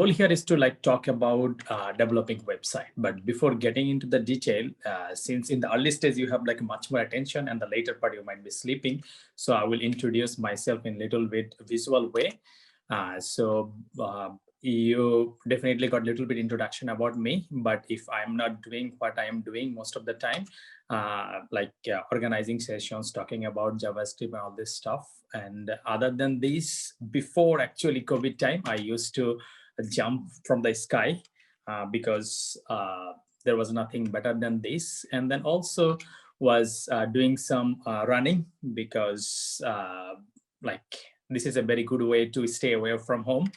goal here is to like talk about developing website. But before getting into the detail, since in the early stage you have like much more attention and the later part you might be sleeping, so I will introduce myself in a little bit visual way. You definitely got a little bit introduction about me, but if I'm not doing what I am doing most of the time, organizing sessions, talking about JavaScript and all this stuff. And other than this, before actually COVID time, I used to jump from the sky because there was nothing better than this. And then also was doing some running because this is a very good way to stay away from home.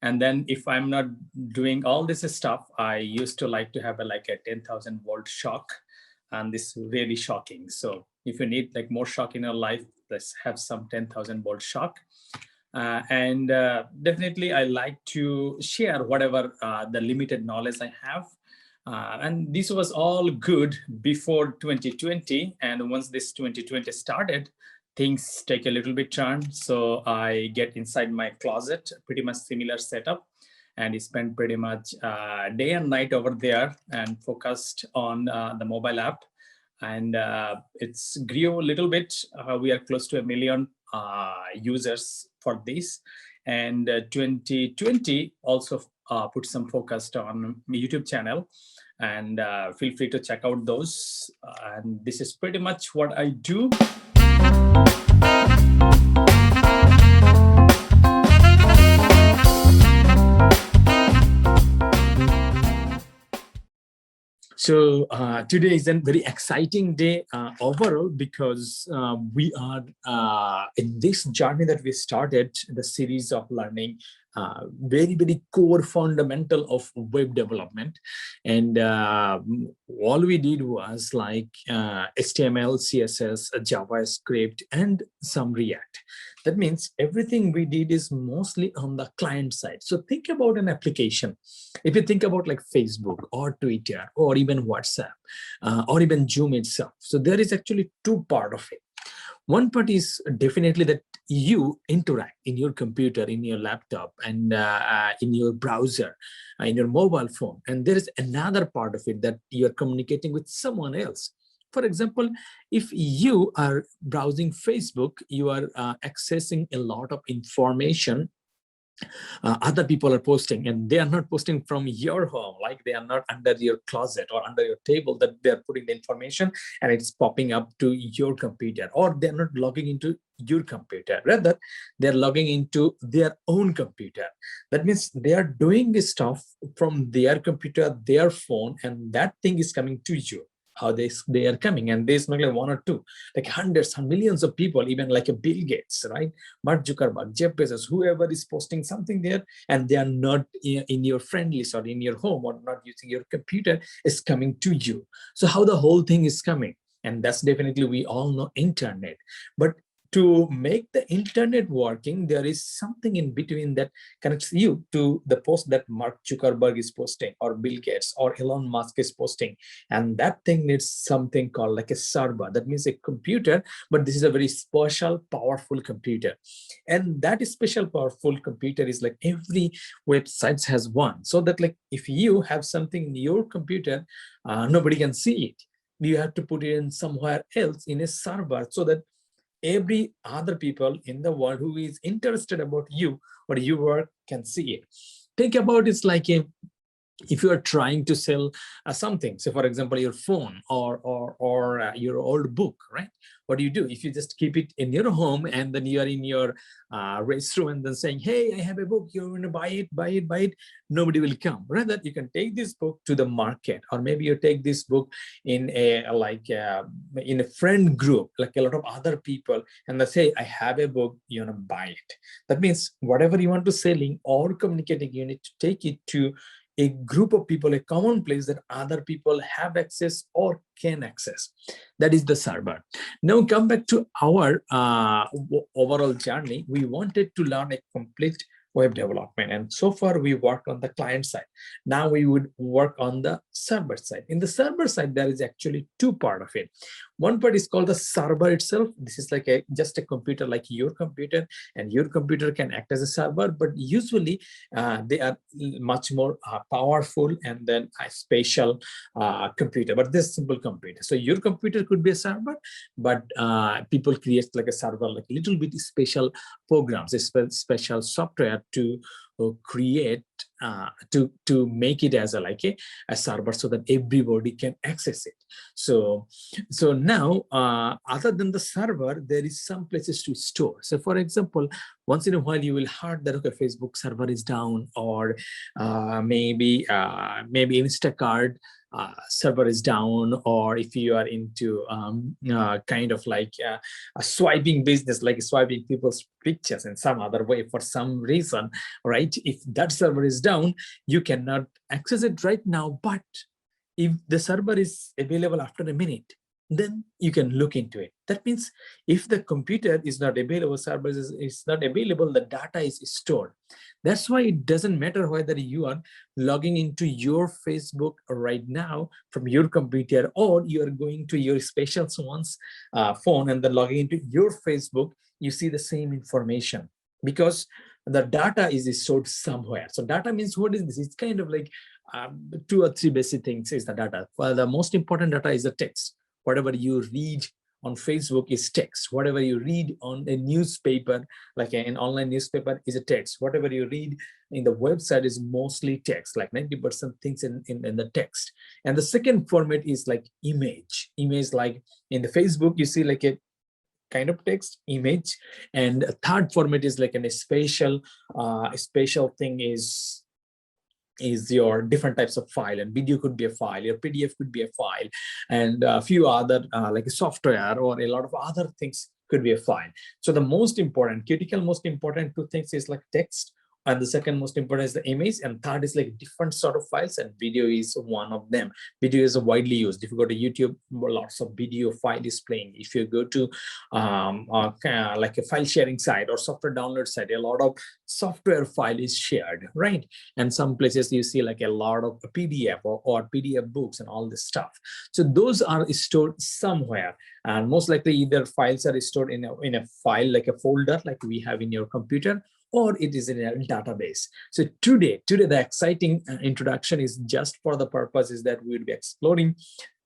And then if I'm not doing all this stuff, I used to like to have a 10,000 volt shock. And this is really shocking. So if you need like more shock in your life, let's have some 10,000 volt shock. Definitely I like to share whatever the limited knowledge I have. And this was all good before 2020. And once this 2020 started, things take a little bit turn. So I get inside my closet, pretty much similar setup, and spend pretty much day and night over there and focused on the mobile app. And it's grew a little bit. We are close to 1 million users for this. And 2020 also put some focus on my YouTube channel. And feel free to check out those. And this is pretty much what I do. So today is a very exciting day overall because we are in this journey that we started, the series of learning very, very core fundamental of web development. And all we did was like HTML, CSS, JavaScript, and some React. That means everything we did is mostly on the client side. So think about an application. If you think about like Facebook or Twitter or even WhatsApp or even Zoom itself. So there is actually two parts of it. One part is definitely that you interact in your computer, in your laptop, and in your browser, in your mobile phone. And there is another part of it that you're communicating with someone else. For example, if you are browsing Facebook, you are accessing a lot of information other people are posting, and they are not posting from your home, like they are not under your closet or under your table that they're putting the information and it's popping up to your computer, or they're not logging into your computer. Rather, they're logging into their own computer. That means they are doing this stuff from their computer, their phone, and that thing is coming to you. How they are coming, and there's not like one or two, like hundreds and millions of people, even like a Bill Gates, right? Mark Zuckerberg, Jeff Bezos, whoever is posting something there, and they are not in your friend list or in your home or not using your computer, is coming to you. So how the whole thing is coming, and that's definitely, we all know internet. But to make the internet working, there is something in between that connects you to the post that Mark Zuckerberg is posting, or Bill Gates, or Elon Musk is posting. And that thing needs something called like a server. That means a computer, but this is a very special, powerful computer. And that special, powerful computer is like every website has one. So that like if you have something in your computer, nobody can see it. You have to put it in somewhere else in a server so that every other people in the world who is interested about you or your work can see it. Think about it's like if you are trying to sell something, so for example, your phone or your old book, right? What do? If you just keep it in your home and then you are in your restroom and then saying, hey, I have a book, you're going to buy it, nobody will come. Rather, you can take this book to the market, or maybe you take this book in in a friend group, like a lot of other people, and they say, I have a book, you want to buy it. That means whatever you want to selling or communicating, you need to take it to a group of people, a common place that other people have access or can access. That is the server. Now come back to our overall journey. We wanted to learn a complete web development, and so far we worked on the client side. Now we would work on the server side. In the server side, there is actually two parts of it. One part is called the server itself. This is like just a computer like your computer, and your computer can act as a server, but usually they are much more powerful and then a special computer, but this simple computer. So your computer could be a server, but people create like a server, like a little bit special programs, special software to create to make it as a server so that everybody can access it. So now other than the server, there is some places to store. So for example, once in a while you will heard that, okay, Facebook server is down, or maybe Instacart server is down, or if you are into kind of like a swiping business, like swiping people's pictures in some other way for some reason, right? If that server is down, you cannot access it right now, but if the server is available after a minute, then you can look into it. That means if the computer is not available, server is not available, the data is stored. That's why it doesn't matter whether you are logging into your Facebook right now from your computer, or you are going to your special someone's phone and then logging into your Facebook, you see the same information, because the data is stored somewhere. So data means, what is this? It's kind of like 2 or 3 basic things is the data. Well, the most important data is the text. Whatever you read on Facebook is text. Whatever you read on a newspaper, like an online newspaper, is a text. Whatever you read in the website is mostly text, like 90% things in the text. And the second format is like image. Image, like in the Facebook, you see like a kind of text image. And a third format is like a special thing is your different types of file, and video could be a file, your PDF could be a file, and a few other like a software or a lot of other things could be a file. So the most important, critical, most important 2 things is like text, and the second most important is the image, and third is like different sort of files, and video is one of them. Video is widely used. If you go to YouTube, lots of video file is playing. If you go to like a file sharing site or software download site, a lot of software file is shared, right? And some places you see like a lot of PDF or PDF books and all this stuff. So those are stored somewhere, and most likely either files are stored in a file, like a folder like we have in your computer, or it is in a database. So today the exciting introduction is just for the purposes that we will be exploring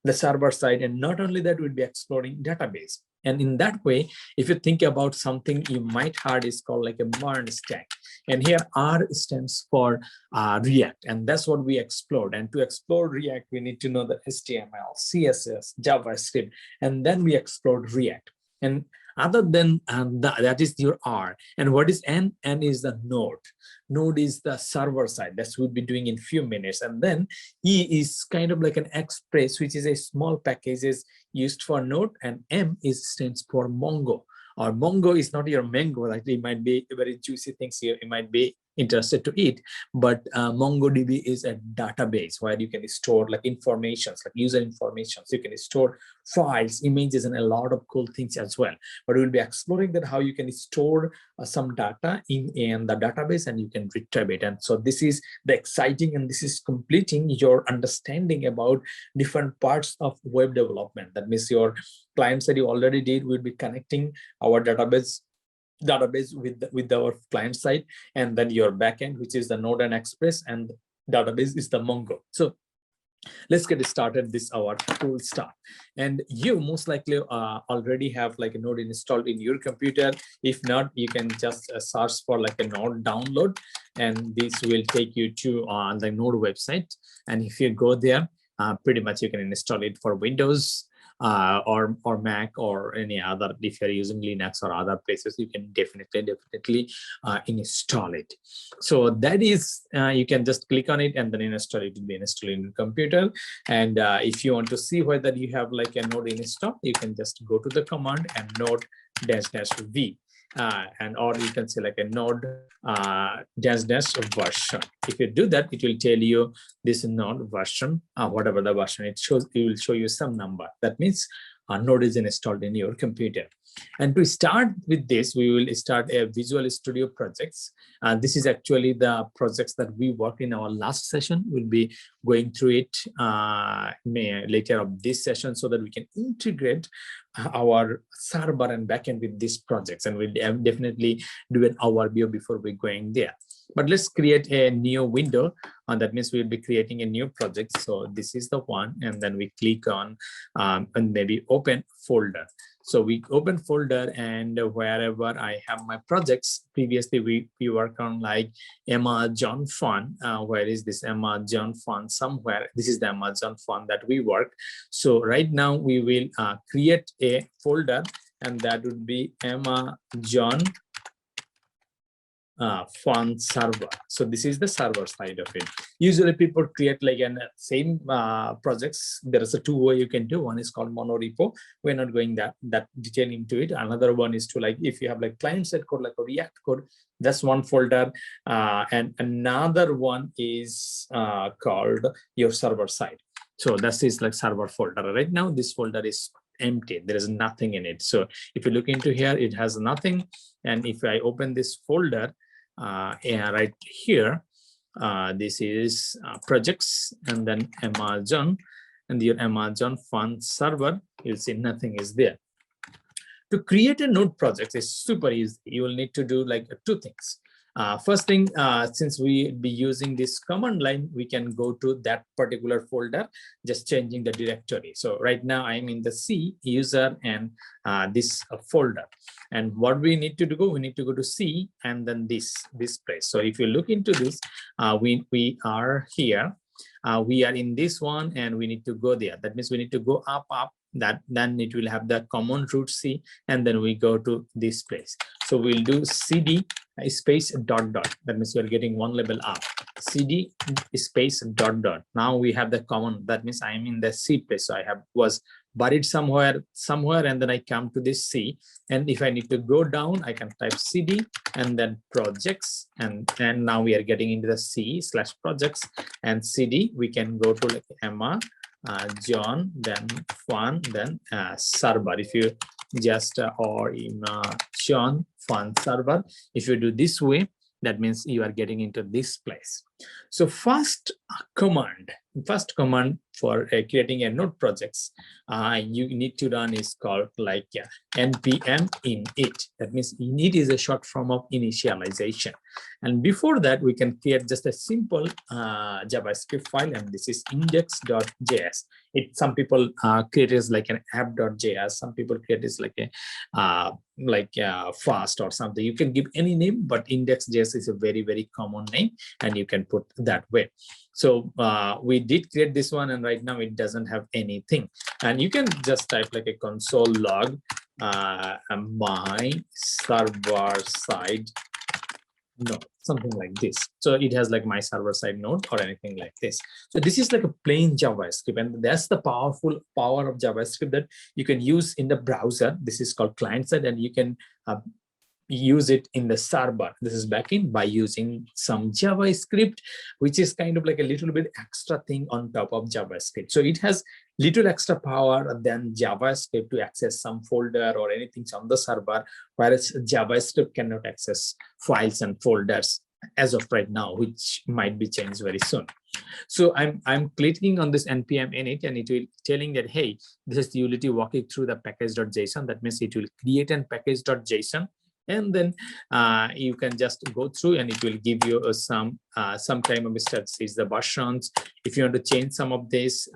the server side, and not only that, we'll be exploring database. And in that way, if you think about something you might heard is called like a MERN Stack. And here R stands for React, and that's what we explored. And to explore React, we need to know the HTML, CSS, JavaScript, and then we explored React. And other than that is your R. And what is N? N is the node. Node is the server side. That's what we'll be doing in a few minutes. And then E is kind of like an express, which is a small packages used for node. And M stands for Mongo. Or Mongo is not your mango. Like it might be very juicy things here. You might be interested to eat, but MongoDB is a database where you can store like informations, like user information. So you can store files, images, and a lot of cool things as well. But we'll be exploring that how you can store some data in the database and you can retrieve it. And so this is the exciting, and this is completing your understanding about different parts of web development. That means your clients that you already did will be connecting our database with our client side, and then your backend, which is the Node and Express, and database is the Mongo. So let's get started. This our cool stuff. And you most likely already have like a Node installed in your computer. If not, you can just search for like a Node download, and this will take you to the Node website. And if you go there, pretty much you can install it for Windows or Mac or any other. If you're using Linux or other places, you can definitely install it. So that is, you can just click on it and then install it. It will be installed in your computer. And if you want to see whether you have like a node installed, you can just go to the command and node -v. And or you can say like a node -version. If you do that, it will tell you this node version, whatever the version it shows, it will show you some number. That means Node is installed in your computer. And to start with this, we will start a Visual Studio projects. This is actually the projects that we worked in our last session. We'll be going through it later of this session so that we can integrate our server and backend with these projects. And we'll definitely do an overview before we going there. But let's create a new window. And that means we'll be creating a new project. So this is the one, and then we click on and maybe open folder. So we open folder, and wherever I have my projects, previously we work on like Amazon fund. Where is this Amazon fund? Somewhere. This is the Amazon fund that we work. So right now we will create a folder, and that would be Amazon fund server. So this is the server side of it. Usually people create like an same projects. There is a two way you can do. One is called monorepo. We're not going that detail into it. Another one is to like, if you have like client-side code, like a React code, that's one folder. And another one is called your server side. So that is like server folder. Right now, this folder is empty. There is nothing in it. So if you look into here, it has nothing. And if I open this folder, right here, this is projects, and then Amazon, and your Amazon fund server, you'll see nothing is there. To create a node project is super easy. You will need to do like two things. First thing, since we be using this command line, we can go to that particular folder, just changing the directory. So right now I'm in the C user and this folder. And what we need to do, we need to go to C and then this place. So if you look into this, we are here. We are in this one, and we need to go there. That means we need to go up. That then it will have the common root C, and then we go to this place. So we'll do CD space dot dot. That means we are getting one level up. CD space dot dot. Now we have the common. That means I am in the C place. So I was buried somewhere, and then I come to this C. And if I need to go down, I can type CD and then projects, and now we are getting into the C/projects and CD. We can go to like Emma, John, then fun, then server. If you just or in John fun server, if you do this way, that means you are getting into this place. So first command for creating a node projects you need to run is called like npm init. That means init is a short form of initialization. And before that, we can create just a simple JavaScript file, and this is index.js. Some people create it as like an app.js. Some people create it like a fast or something. You can give any name, but index.js is a very, very common name, and you can put that way. So we did create this one, and right now it doesn't have anything. And you can just type like a console log my server side node, something like this. So it has like my server side node or anything like this. So this is like a plain JavaScript, and that's the power of JavaScript that you can use in the browser. This is called client side, and you can use it in the server. This is backend by using some JavaScript, which is kind of like a little bit extra thing on top of JavaScript. So it has little extra power than JavaScript to access some folder or anything on the server, whereas JavaScript cannot access files and folders as of right now, which might be changed very soon. So I'm clicking on this npm init, and it will telling that, hey, this is the utility walking through the package.json. That means it will create an package.json. And then you can just go through, and it will give you some time of steps is the versions. If you want to change some of this,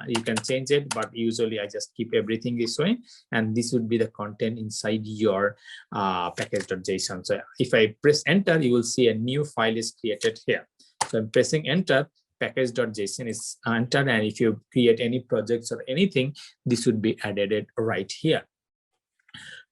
you can change it, but usually I just keep everything this way, and this would be the content inside your package.json. So if I press enter, you will see a new file is created here. So I'm pressing enter, package.json is entered, and if you create any projects or anything, this would be added right here.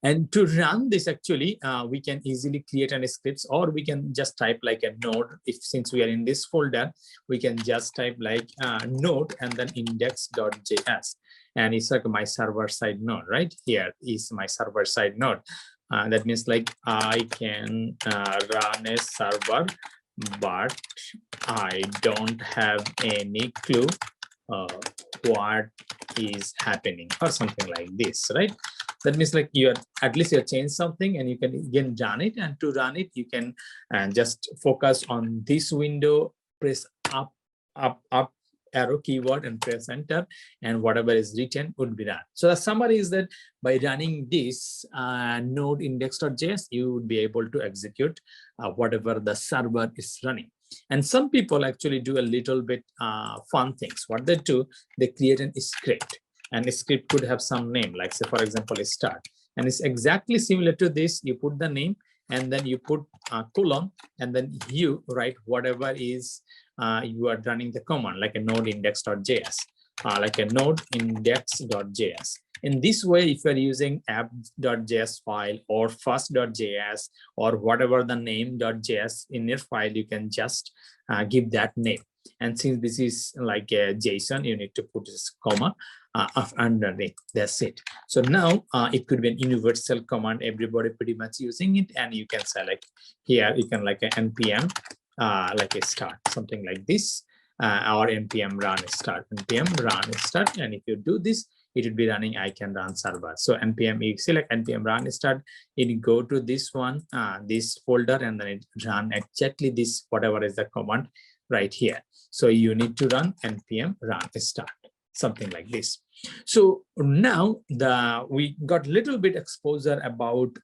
And to run this, actually, we can easily create any scripts, or we can just type like a node. Since we are in this folder, we can just type like node and then index.js. And it's like my server side node, right? Here is my server side node. That means like I can run a server, but I don't have any clue what is happening or something like this, right? That means like you are at least you changed something and you can again run it. And to run it, you can just focus on this window, press up arrow keyword and press enter, and whatever is written would be done. So the summary is that by running this node index.js, you would be able to execute whatever the server is running. And some people actually do a little bit fun things. What they do, they create a script, and a script could have some name, like say for example a start, and it's exactly similar to this. You put the name and then you put a colon, and then you write whatever is you are running the command, like a node index.js, like a node index.js. In this way, if you're using app.js file or first.js or whatever the name.js in your file, you can just give that name. And since this is like a JSON, you need to put this comma underneath. That's it. So now it could be an universal command, everybody pretty much using it, and you can select here, you can like a npm like a start, something like this, or npm run start, and if you do this, it would be running I can run server. So npm, you select npm run start, it go to this one, this folder, and then it run exactly this whatever is the command right here. So you need to run npm run start, something like this. So now we got little bit exposure about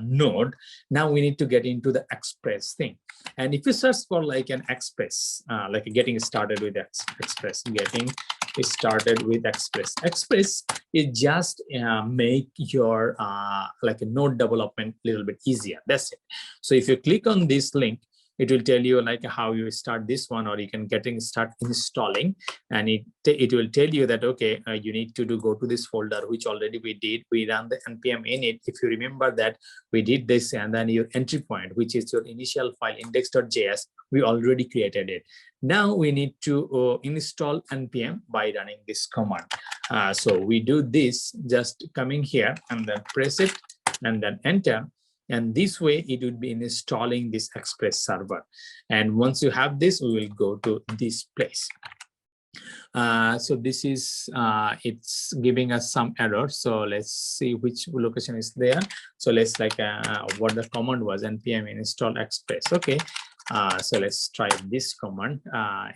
Node. Now we need to get into the Express thing. And if you search for like an Express, like getting started with Express, Express is just make your like a Node development a little bit easier. That's it. So if you click on this link, it will tell you like how you start this one, or you can start installing, and it will tell you that okay, you need to go to this folder, which already we did. We ran the npm init. If you remember that we did this, and then your entry point, which is your initial file index.js, we already created it. Now we need to install npm by running this command. So we do this, just coming here and then press it and then enter. And this way it would be installing this Express server. And once you have this, we will go to this place. So this is, it's giving us some error. So let's see which location is there. So let's like what the command was, npm install Express. Okay. So let's try this command.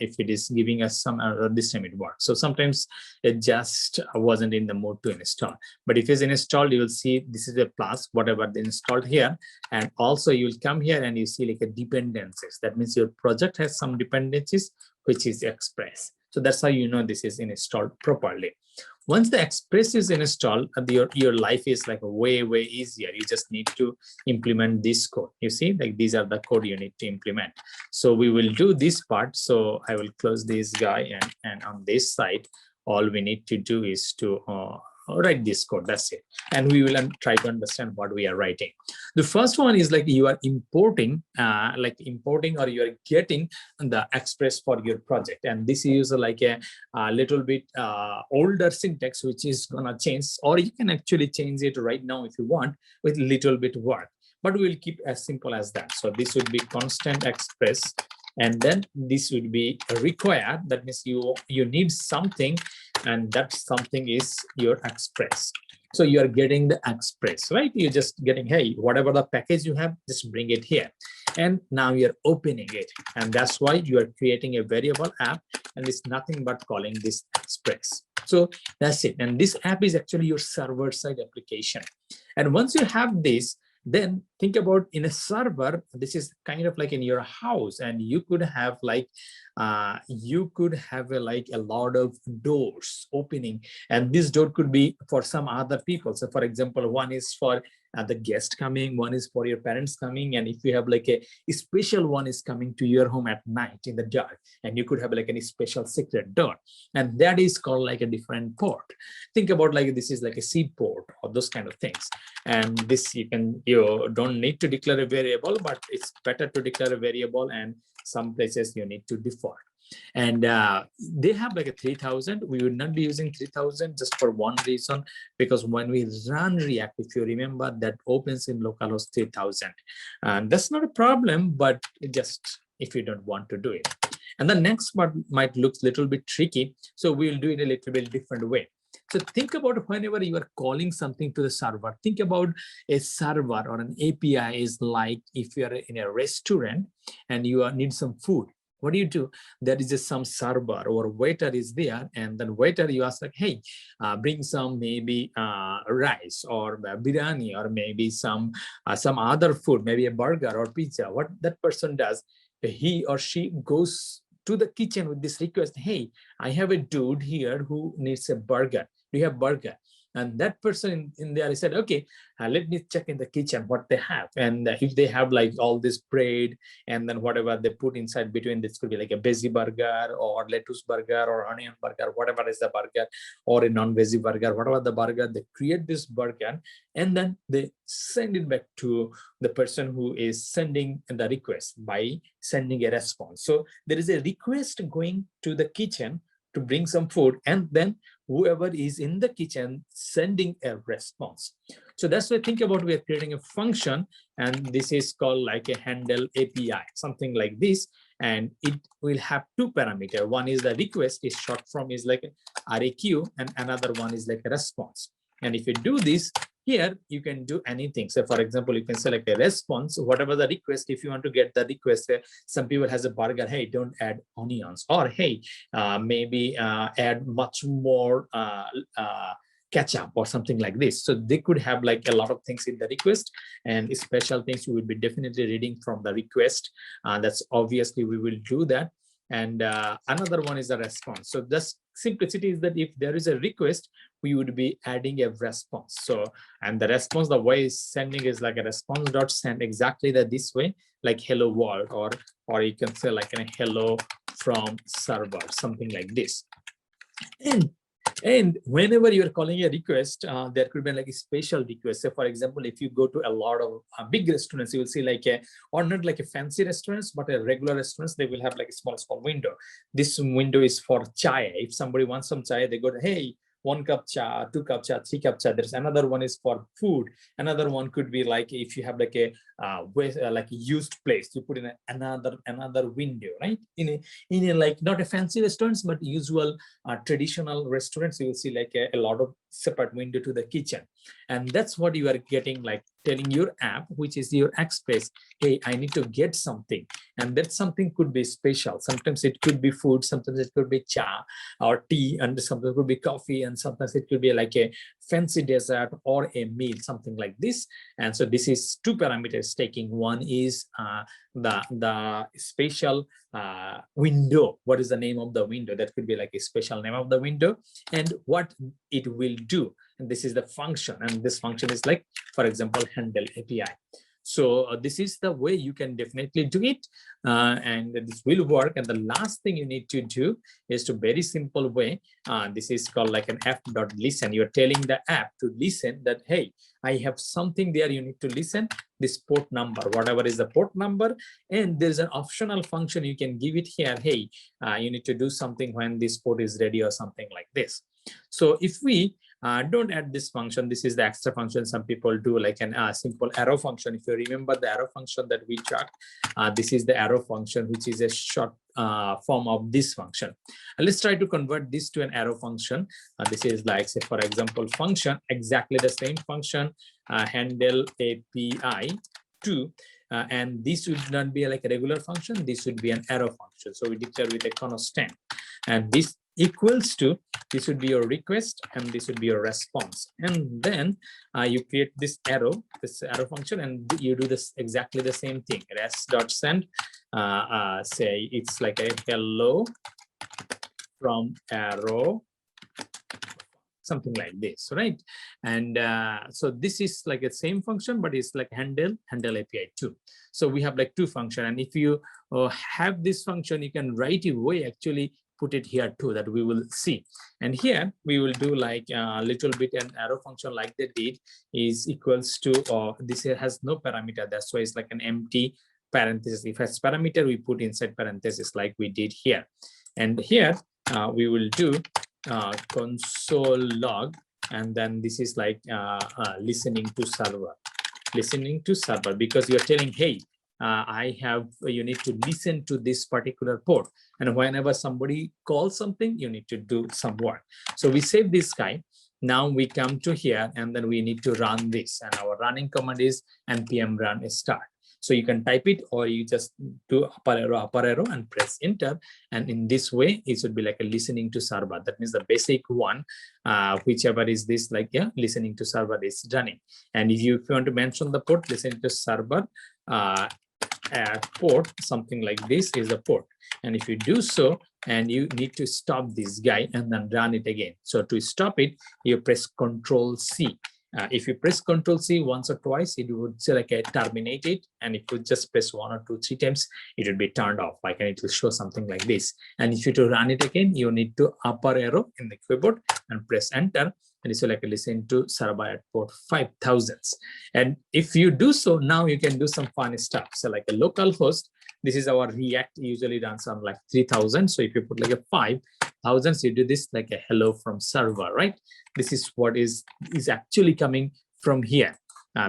If it is giving us some error, this time it works. So sometimes it just wasn't in the mode to install. But if it's installed, you will see this is a plus, whatever they installed here. And also you will come here and you see like a dependencies. That means your project has some dependencies, which is Express. So that's how you know this is installed properly. Once the Express is installed, your life is like way easier. You just need to implement this code. You see, like these are the code you need to implement. So we will do this part. So I will close this guy, and on this side, all we need to do is to write this code. That's it. And we will try to understand what we are writing. The first one is like you are importing, or you are getting the Express for your project. And this is like a little bit older syntax, which is gonna change, or you can actually change it right now if you want with little bit work. But we will keep as simple as that. So this would be constant Express. And then this would be required. That means you need something, and that something is your Express. So you are getting the Express, right? You're just getting, hey, whatever the package you have, just bring it here. And now you're opening it. And that's why you are creating a variable app, and it's nothing but calling this Express. So that's it. And this app is actually your server-side application. And once you have this, then think about in a server, this is kind of like in your house, and you could have like a lot of doors opening, and this door could be for some other people. So for example, one is for the guest coming, one is for your parents coming, and if you have like a special one is coming to your home at night in the dark, and you could have like any special secret door, and that is called like a different port. Think about like this is like a C port or those kind of things. And this you don't need to declare a variable, but it's better to declare a variable, and some places you need to default. And they have like a 3000. We would not be using 3000 just for one reason, because when we run React, if you remember, that opens in localhost 3000, and that's not a problem, but just if you don't want to do it. And the next part might look a little bit tricky, so we'll do it a little bit different way. So think about whenever you are calling something to the server, think about a server or an API is like if you are in a restaurant and you need some food. What do? There is just some server or waiter is there, and then waiter you ask like, hey, bring some maybe rice or biryani or maybe some other food, maybe a burger or pizza. What that person does, he or she goes to the kitchen with this request, hey, I have a dude here who needs a burger. Do you have burger? And that person in there said, okay, let me check in the kitchen what they have. And if they have like all this bread and then whatever they put inside between, this could be like a veggie burger or lettuce burger or onion burger, whatever is the burger, or a non-veggie burger, whatever the burger, they create this burger and then they send it back to the person who is sending the request by sending a response. So there is a request going to the kitchen to bring some food, and then whoever is in the kitchen sending a response. So that's why think about we are creating a function, and this is called like a handle API, something like this, and it will have two parameters. One is the request, is short form is like RAQ, and another one is like a response. And if you do this, here you can do anything. So for example, you can select a response, whatever the request. If you want to get the request, some people has a burger, hey, don't add onions, or hey, maybe add much more ketchup or something like this. So they could have like a lot of things in the request, and special things we will be definitely reading from the request. That's obviously we will do that. And another one is a response. So the simplicity is that if there is a request, we would be adding a response. So, and the response, the way is sending is like a response dot send exactly that this way, like hello world, or you can say like a hello from server, something like this. And whenever you're calling a request, there could be like a special request. So for example, if you go to a lot of big restaurants, you will see like or not like a fancy restaurants, but a regular restaurants, they will have like a small window. This window is for chai. If somebody wants some chai, they go to, hey, 1 cup cha, 2 cup cha, 3 cup cha. There's another one is for food. Another one could be like if you have like a like a used place, you put in another window, right? In a like not a fancy restaurants, but usual traditional restaurants, you will see like a lot of separate window to the kitchen. And that's what you are getting, like telling your app, which is your X-Space, hey, I need to get something. And that something could be special. Sometimes it could be food, sometimes it could be cha or tea, and sometimes it could be coffee, and sometimes it could be like a fancy dessert or a meal, something like this. And so this is two parameters taking. One is the special window. What is the name of the window? That could be like a special name of the window and what it will do. And this is the function, and this function is like, for example, handle API. So this is the way you can definitely do it, and this will work. And the last thing you need to do is to very simple way. This is called like an app.listen. You're telling the app to listen that, hey, I have something there. You need to listen this port number, whatever is the port number. And there's an optional function you can give it here. Hey, you need to do something when this port is ready or something like this. So if we don't add this function, this is the extra function. Some people do like an simple arrow function. If you remember the arrow function that we tracked, this is the arrow function, which is a short form of this function. And let's try to convert this to an arrow function. This is like, say, for example, function, exactly the same function, handle API 2. And this would not be like a regular function. This would be an arrow function. So we declare with a constant. And this equals to, this would be your request, and this would be your response. And then you create this arrow function, and you do this exactly the same thing. res.send, say it's like a hello from arrow, something like this, right? And so this is like a same function, but it's like handle API 2. So we have like two functions, and if you have this function, you can right away actually put it here too, that we will see. And here we will do like a little bit an arrow function like they did is equals to, this here has no parameter. That's why it's like an empty parenthesis. If it has parameter, we put inside parenthesis like we did here. And here we will do console log, and then this is like listening to server, because you're telling, hey, you need to listen to this particular port, and whenever somebody calls something, you need to do some work. So we save this guy, Now we come to here and then we need to run this, and our running command is npm run start. So you can type it or you just do upper arrow and press enter. And in this way, it should be like a listening to server. That means the basic one, whichever is this like, yeah, listening to server is running. And if you want to mention the port, listening to server, at port, something like this is a port. And if you do so, and you need to stop this guy and then run it again. So to stop it, you press Control C. If you press Control C once or twice, it would say like a terminate it. And if you just press 1 or 2, 3 times, it will be turned off. Like, and it will show something like this. And if you to run it again, you need to upper arrow in the keyboard and press enter. And it's like listen to server at port 5000. And if you do so, now you can do some fun stuff. So like a local host, this is our React usually runs on like 3000. So if you put like a 5000, you do this like a hello from server, right? This is what is actually coming from here.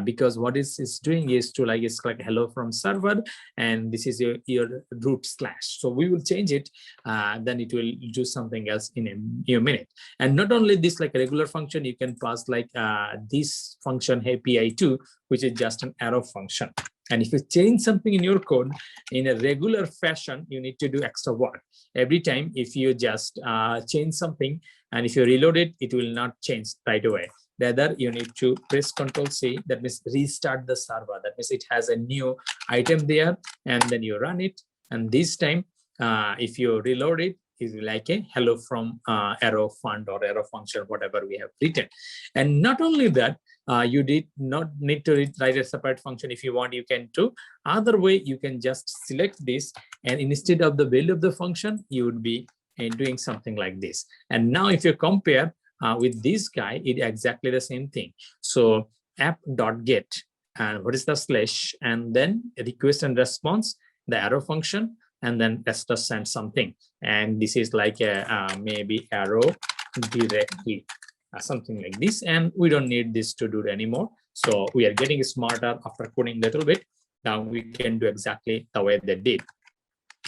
Because what it's doing is to like, it's like hello from server, and this is your root slash. So we will change it, then it will do something else in a minute. And not only this like a regular function, you can pass like this function API too, which is just an arrow function. And if you change something in your code in a regular fashion, you need to do extra work. Every time if you just change something, and if you reload it, it will not change right away. Rather, you need to press Control C. That means restart the server. That means it has a new item there, and then you run it. And this time, if you reload it, it's like a hello from arrow fund or arrow function, whatever we have written. And not only that, you did not need to write a separate function. If you want, you can do. Other way, you can just select this, and instead of the value of the function, you would be doing something like this. And now if you compare with this guy, it's exactly the same thing. So app.get, and what is the slash, and then request and response, the arrow function, and then let's just send something. And this is like a maybe arrow directly, something like this. And we don't need this to do it anymore. So we are getting smarter after coding a little bit. Now we can do exactly the way they did.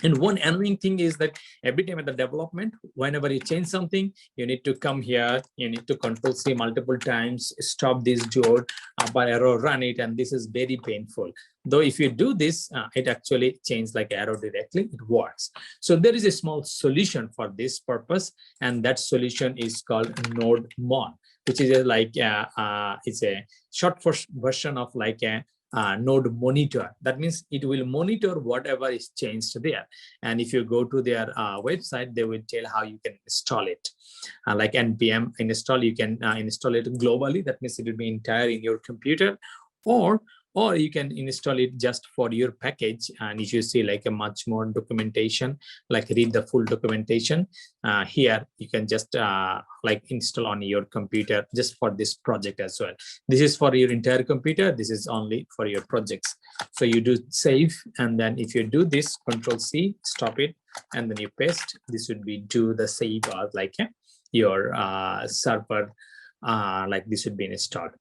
And one annoying thing is that every time at the development, whenever you change something, you need to come here, you need to Control C multiple times, stop this Jode, upper arrow, run it, and this is very painful. Though if you do this, it actually changes like arrow directly, it works. So there is a small solution for this purpose, and that solution is called Nodemon, which is like, it's a short version of like a node monitor. That means it will monitor whatever is changed there. And if you go to their website, they will tell how you can install it. Like npm install, you can install it globally. That means it will be entire in your computer, or you can install it just for your package. And if you see like a much more documentation, like read the full documentation, here you can just like install on your computer just for this project as well. This is for your entire computer. This is only for your projects. So you do save, and then if you do this, Control C, stop it, and then you paste. This would be do the save as like your server. Like this would be installed.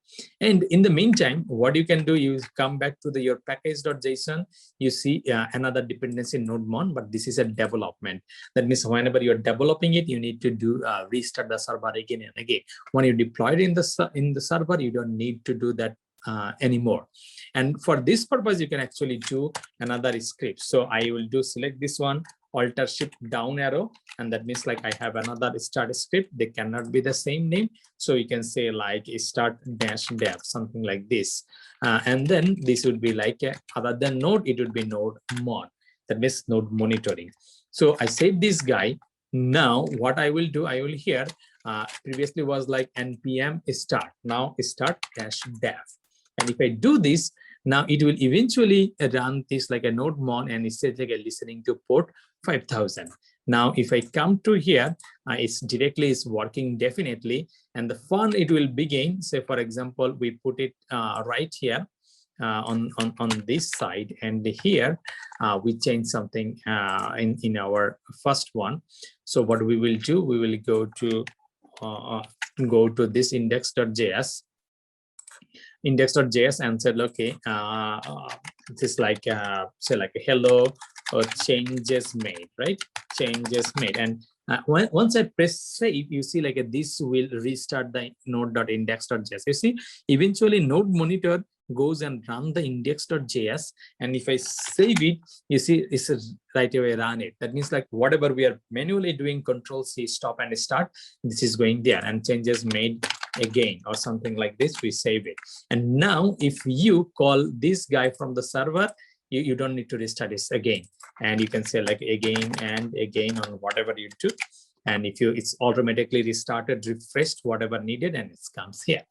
And in the meantime, what you can do, you come back to your package.json, you see another dependency in Nodemon, but this is a development. That means whenever you're developing it, you need to do restart the server again and again. When you deploy it in the server, you don't need to do that anymore. And for this purpose, you can actually do another script. So I will do select this one, Alt Shift down arrow, and that means like I have another start script. They cannot be the same name, so you can say like start -dev, something like this, and then this would be like other than node, it would be Nodemon. That means node monitoring. So I save this guy. Now what I will do, I will here previously was like npm start, now start -dev. And if I do this, now it will eventually run this like a Nodemon, and it says like a listening to port 5000. Now, if I come to here, it's directly is working definitely. And the fun, it will begin. Say, for example, we put it right here on this side. And here we change something in our first one. So what we will do, we will go to this index.js. Index.js and said, okay, this is like say like a hello or changes made, right? Changes made, and Once I press save, you see like this will restart the node.index.js. You see, eventually node monitor goes and run the index.js, and if I save it, you see it's right away run it. That means like whatever we are manually doing, Control C, stop and start, this is going there, and changes made again or something like this, we save it. And now if you call this guy from the server, you don't need to restart this again, and you can say like again and again on whatever you do. And if you, it's automatically restarted, refreshed, whatever needed, and it comes here.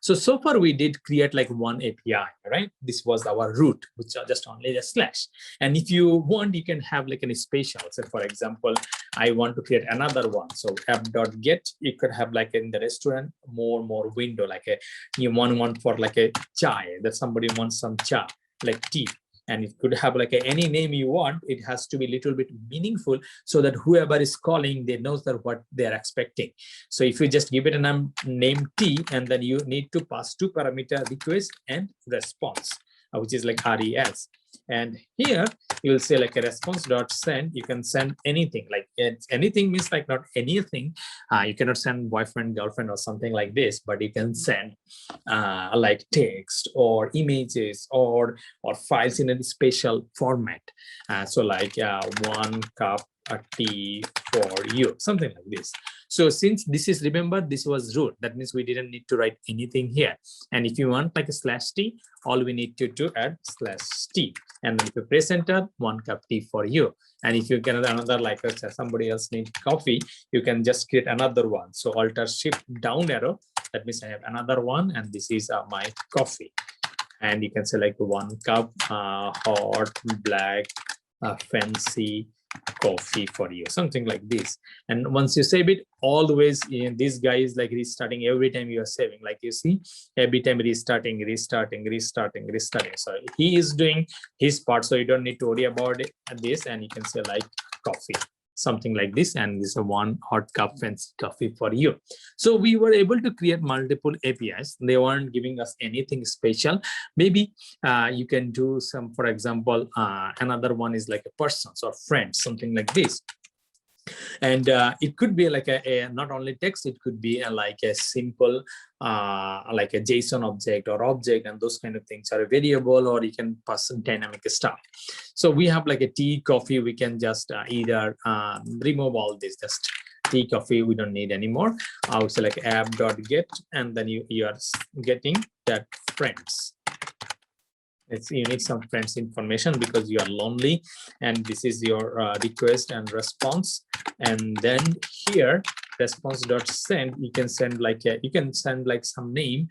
So far we did create like one API, right? This was our root, which are just only a slash. And if you want, you can have like any special. So for example, I want to create another one. So app.get, you could have like in the restaurant, more window, like a, you want one for like a chai, that somebody wants some chai, like tea. And it could have like any name you want. It has to be a little bit meaningful so that whoever is calling, they knows that what they're expecting. So if you just give it a name T, and then you need to pass 2 parameter request and response, which is like res. And here you will say like a response dot send. You can send anything, like anything means like not anything. You cannot send boyfriend, girlfriend or something like this, but you can send like text or images or files in a special format. So like 1 cup of tea for you, something like this. So since this is, remember, this was root, that means we didn't need to write anything here. And if you want like a /t, all we need to do add /t, and then if you press enter, 1 cup tea for you. And if you get another, like somebody else needs coffee, you can just create another one. So Alt+Shift down arrow, that means I have another one, and this is my coffee. And you can select 1 cup hot black fancy coffee for you, something like this. And once you save it, always this guy is like restarting every time you are saving. Like you see, every time restarting. So he is doing his part, so you don't need to worry about it, this. And you can say like coffee, something like this, and this is 1 hot cup fancy coffee for you. So we were able to create multiple APIs. They weren't giving us anything special. Maybe you can do some, for example, another one is like a persons or friends, something like this. And it could be like a not only text, it could be like a simple like a JSON object or object, and those kind of things, are a variable, or you can pass some dynamic stuff. So we have like a tea, coffee, we can just either remove all this, just tea, coffee, we don't need anymore. I would say like app.get, and then you are getting that friends. You need some friends information because you are lonely, and this is your request and response. And then here response.send, you can send like some name,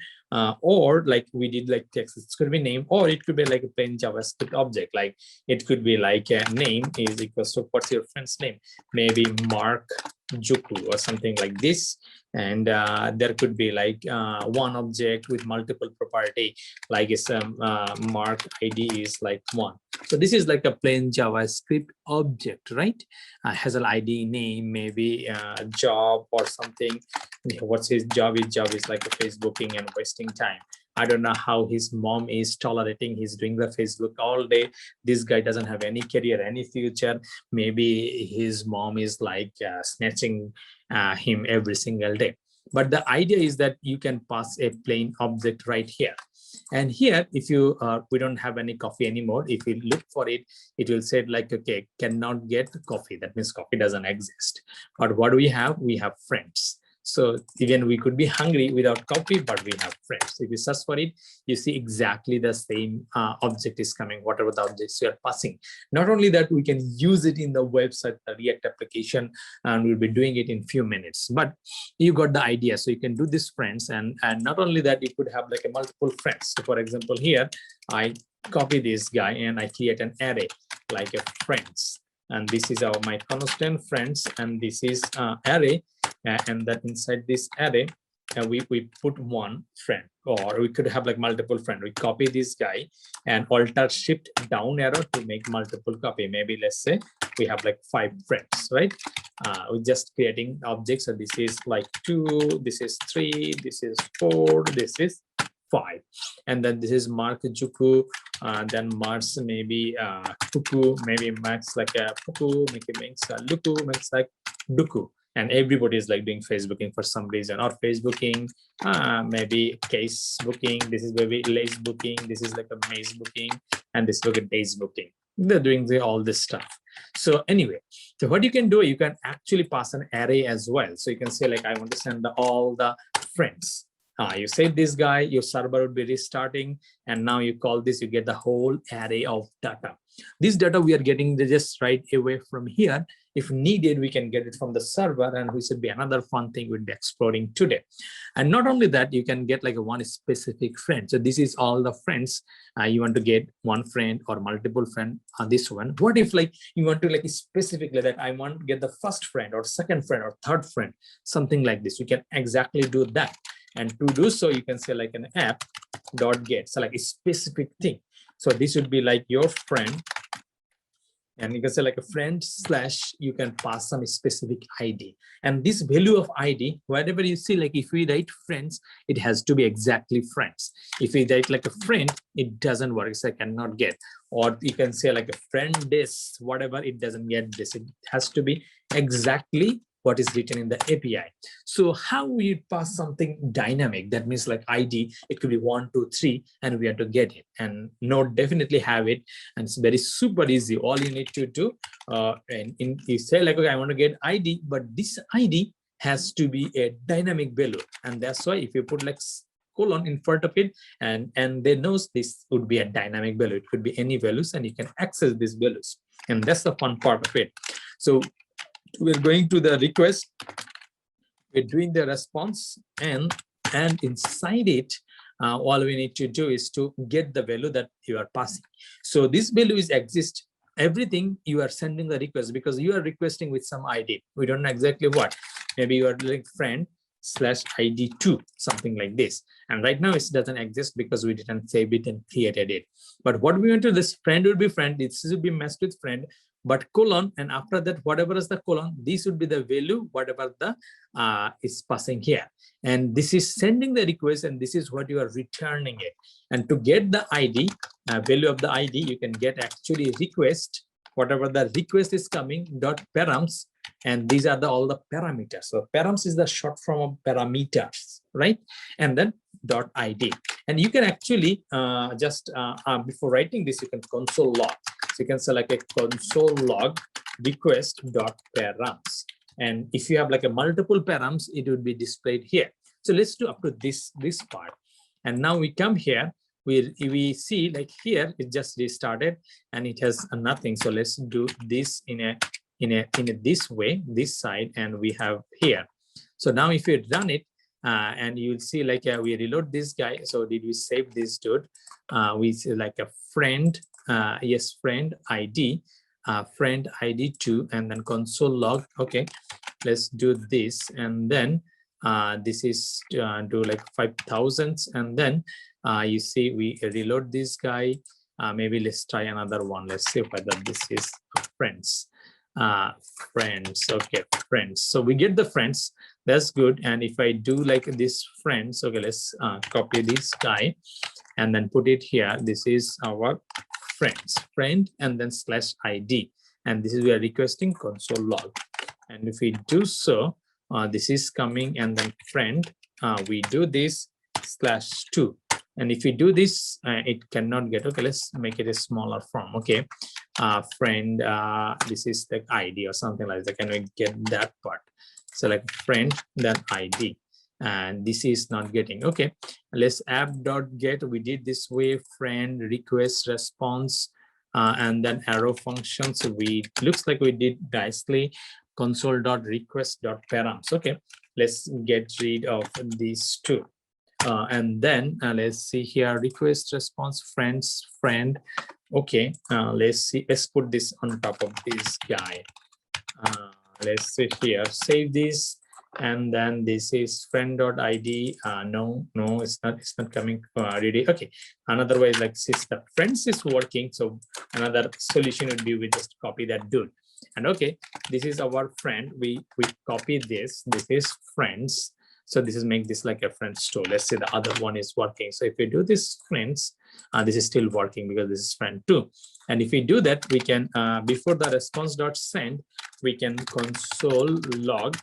or like we did like text, it could be name, or it could be like a plain JavaScript object. Like it could be like a name is equals to, what's your friend's name, maybe Mark Juku or something like this. And there could be like one object with multiple property, like some Mark ID is like 1. So this is like a plain JavaScript object, right? Has an ID, name, maybe job or something. What's his job? His job is like a Facebooking and wasting time. I don't know how his mom is tolerating. He's doing the Facebook all day. This guy doesn't have any career, any future. Maybe his mom is like snatching him every single day. But the idea is that you can pass a plain object right here. And here, if you we don't have any coffee anymore, if you look for it, it will say like, okay, cannot get coffee. That means coffee doesn't exist. But what do we have? We have friends. So even we could be hungry without coffee, but we have friends. If you search for it, you see exactly the same object is coming, whatever the objects you are passing. Not only that, we can use it in the website, the React application, and we'll be doing it in few minutes. But you got the idea. So you can do this friends, and not only that, you could have like a multiple friends. So for example, here, I copy this guy and I create an array like a friends. And this is my constant friends, and this is array. And then inside this array, we put one friend, or we could have like multiple friend. We copy this guy and Alt+Shift down arrow to make multiple copy. Maybe let's say we have like 5 friends, right? We're just creating objects. So this is like 2, this is 3, this is 4, this is 5. And then this is Mark Juku, then Mars maybe Kuku, maybe Max like a Puku, maybe makes Luku, makes like Duku. and everybody is like doing Facebooking for some reason, or Facebooking, maybe case booking. This is maybe lace booking. This is like a maze booking, and this is like a days booking. They're doing all this stuff. So anyway, so what you can do, you can actually pass an array as well. So you can say like, I want to send all the friends. You save this guy, your server would be restarting, and now you call this, you get the whole array of data. This data we are getting just right away from here. If needed, we can get it from the server, and which would be another fun thing we'll be exploring today. And not only that, you can get like a one specific friend. So this is all the friends. You want to get one friend or multiple friend on this one. What if like you want to like specifically that I want to get the first friend or second friend or third friend, something like this. You can exactly do that. And to do so, you can say like an app dot get, so like a specific thing. So this would be like your friend, and you can say like a friend slash, you can pass some specific ID. And this value of ID, wherever you see, like if we write friends, it has to be exactly friends. If we write like a friend, it doesn't work, so I cannot get. Or you can say like a friend this, whatever, it doesn't get this. It has to be exactly what is written in the API. So how we pass something dynamic, that means like ID, it could be 1, 2, 3, and we have to get it. And Node definitely have it, and it's very super easy. All you need to do, you say like, okay, I want to get ID, but this ID has to be a dynamic value. And that's why if you put like colon in front of it, and they knows this would be a dynamic value. It could be any values, and you can access these values. And that's the fun part of it. So we're going to the request, we're doing the response, and inside it, all we need to do is to get the value that you are passing. So this value is exist. Everything you are sending the request, because you are requesting with some ID. We don't know exactly what. Maybe you are doing friend slash ID2, something like this. And right now it doesn't exist because we didn't save it and created it. But what we want to, this friend will be friend, this will be matched with friend, but colon, and after that, whatever is the colon, this would be the value, whatever the is passing here. And this is sending the request, and this is what you are returning it. And to get the ID, value of the ID, you can get actually request, whatever the request is coming, dot params, and these are all the parameters. So params is the short form of parameters, right? And then dot ID. And you can actually before writing this, you can console log. So you can select a console log request dot params. And if you have like a multiple params, it would be displayed here. So let's do up to this part. And now we come here, we see like here it just restarted and it has nothing. So let's do this in this way, this side, and we have here. So now if you run it, and you'll see like we reload this guy. So did we save this dude? We see like a friend, yes, friend ID, friend ID2, and then console log. Okay, let's do this, and then this is do like 5,000, and then you see we reload this guy. Maybe let's try another one. Let's see whether this is friends. Friends, okay, friends. So we get the friends, that's good. And if I do like this friends, okay, let's copy this guy and then put it here. This is our friends, friend, and then slash ID, and this is we are requesting console log. And if we do so, this is coming, and then friend, we do this /2. And if we do this, it cannot get. Okay, let's make it a smaller form. Okay, friend, this is the ID or something like that. Can we get that part? So like friend, then ID, and this is not getting. Okay, let's app.get. We did this way, friend, request, response, and then arrow functions. So we looks like we did nicely. Console.request.params. Okay, let's get rid of these two. And then let's see here, request, response, friends, friend. Okay, let's see, let's put this on top of this guy. Let's see here, save this, and then this is friend.id. No, it's not coming ready. Okay, another way, like since the friends is working, so another solution would be we just copy that dude. And okay, this is our friend. We copy this. This is friends. So this is make this like a friends too. Let's say the other one is working. So if we do this friends, this is still working because this is friend too. And if we do that, we can before the response.send, we can console log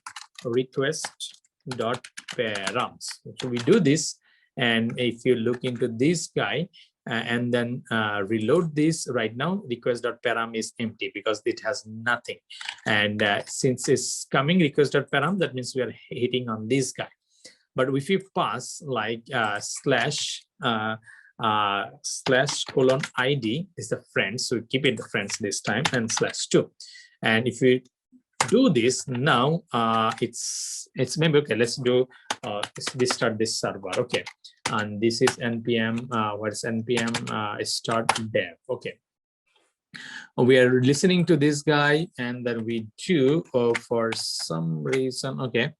request dot params. So we do this, and if you look into this guy and then reload this, right now request.param is empty because it has nothing. And since it's coming request.param, that means we are hitting on this guy. But if you pass like slash colon ID is the friends, so keep it the friends this time, and /2. And if we do this now, it's maybe okay. Let's do this, start this server. Okay, and this is npm. What is npm start dev? Okay, we are listening to this guy, and then we do for some reason. Okay,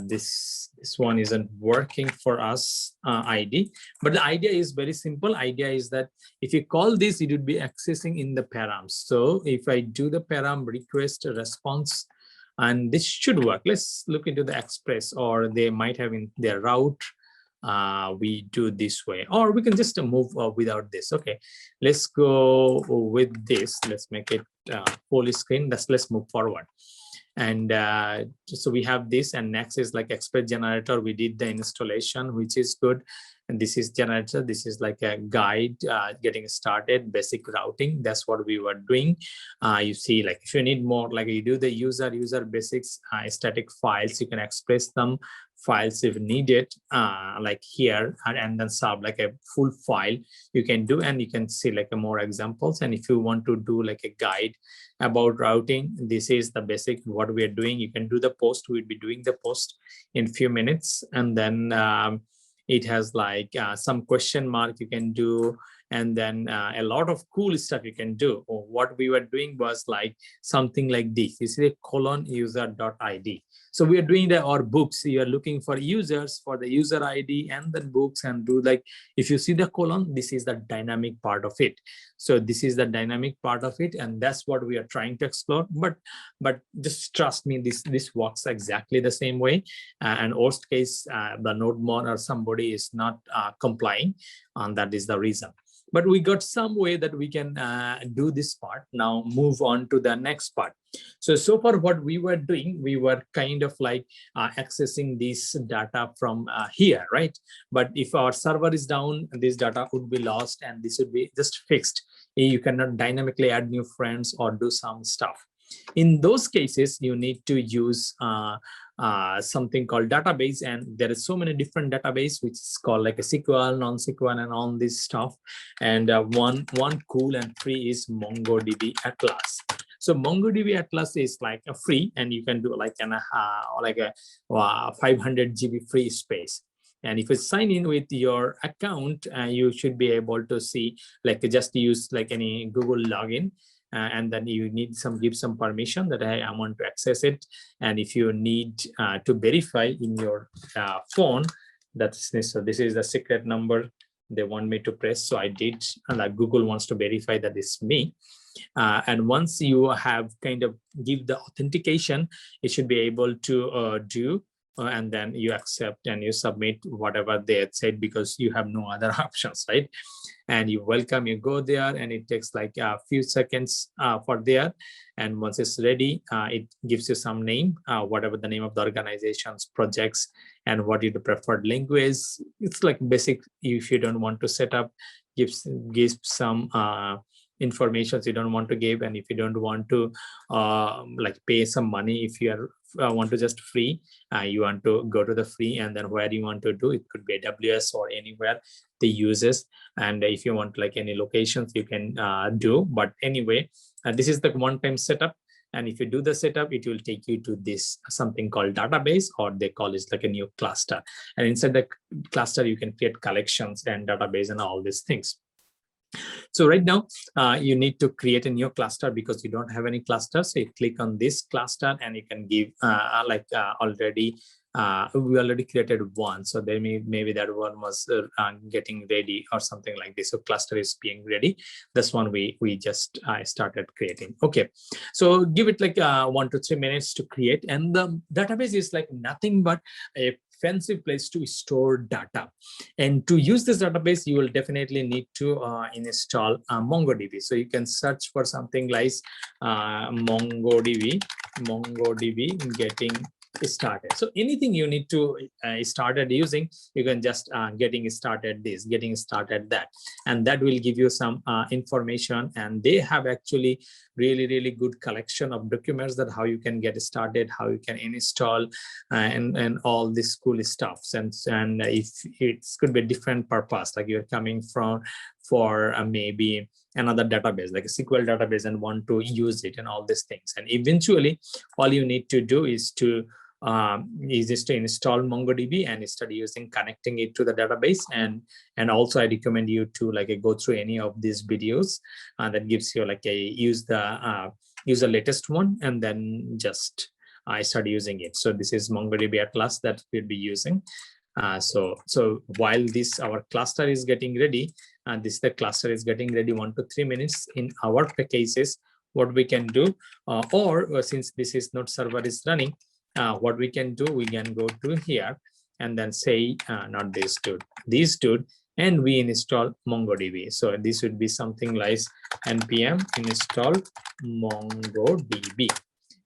this one isn't working for us, ID, but the idea is very simple. Idea is that if you call this, it would be accessing in the params. So if I do the param request response, and this should work. Let's look into the express, or they might have in their route. We do this way, or we can just move without this. Okay, let's go with this. Let's make it full screen. Let's move forward. And so we have this, and next is like express generator. We did the installation, which is good. And this is generator. This is like a guide getting started, basic routing. That's what we were doing. You see, like if you need more, like you do the user basics, static files, you can express them files if needed, like here, and then sub like a full file you can do, and you can see like a more examples. And if you want to do like a guide about routing, this is the basic what we are doing. You can do the post. We'll be doing the post in few minutes. And then it has like some question mark you can do, and then a lot of cool stuff you can do. What we were doing was like something like this. You see colon user.id. So we are doing our books. You are looking for users for the user ID and then books, and do like, if you see the colon, this is the dynamic part of it. So this is the dynamic part of it, and that's what we are trying to explore. But just trust me, this works exactly the same way. And worst case, the Nodemon or somebody is not complying, and that is the reason. But we got some way that we can do this part. Now move on to the next part. So far what we were doing, we were kind of like accessing this data from here, right? But if our server is down, this data would be lost, and this would be just fixed. You cannot dynamically add new friends or do some stuff. In those cases, you need to use something called database, and there is so many different database, which is called like a SQL, non-SQL, and all this stuff. And one cool and free is MongoDB Atlas. So MongoDB Atlas is like a free, and you can do like a 500 GB free space. And if you sign in with your account, you should be able to see, like just use like any Google login. And then you need give some permission that I want to access it. And if you need to verify in your phone, that's this. So this is the secret number they want me to press. So I did, and like Google wants to verify that it's me. And once you have kind of give the authentication, it should be able to do. And then you accept and you submit whatever they had said, because you have no other options, right? And you welcome, you go there, and it takes like a few seconds for there. And once it's ready, it gives you some name, whatever the name of the organization's projects, and what is the preferred language. It's like basic. If you don't want to set up, gives some information you don't want to give. And if you don't want to like pay some money, if you are want to just free, you want to go to the free, and then where you want to do it could be AWS or anywhere they uses. And if you want like any locations, you can do. But anyway, this is the one-time setup. And if you do the setup, it will take you to this something called database, or they call it like a new cluster. And inside the cluster, you can create collections and database and all these things. So right now, you need to create a new cluster because you don't have any cluster. So you click on this cluster, and you can give already. We already created one, so there maybe that one was getting ready or something like this. So cluster is being ready. This one we just started creating. Okay, so give it like 1 to 3 minutes to create, and the database is like nothing but a fancy place to store data. And to use this database, you will definitely need to install MongoDB. So you can search for something like MongoDB getting started. So anything you need to started using, you can just getting started this, getting started that, and that will give you some information. And they have actually really good collection of documents that how you can get started, how you can install, and all this cool stuffs. And if it could be a different purpose, like you're coming from for maybe another database like a SQL database and want to use it and all these things. And eventually all you need to do is just to install MongoDB and start using connecting it to the database. And also I recommend you to like go through any of these videos that gives you like a use the latest one, and then just I start using it. So this is MongoDB Atlas that we'll be using. So while this our cluster is getting ready, and the cluster is getting ready 1 to 3 minutes in our cases, what we can do, or since this is Node server is running, what we can do, we can go to here and then say not this dude, and we install MongoDB. So this would be something like npm install MongoDB.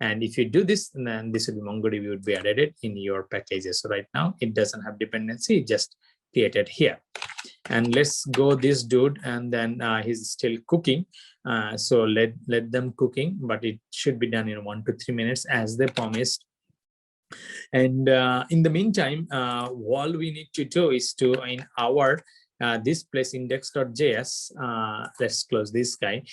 And if you do this, then this would be MongoDB would be added in your packages. So right now it doesn't have dependency, just created here. And let's go this dude, and then he's still cooking. So let them cooking, but it should be done in 1 to 3 minutes as they promised. And in the meantime, all we need to do is to in our this place index.js, let's close this guy.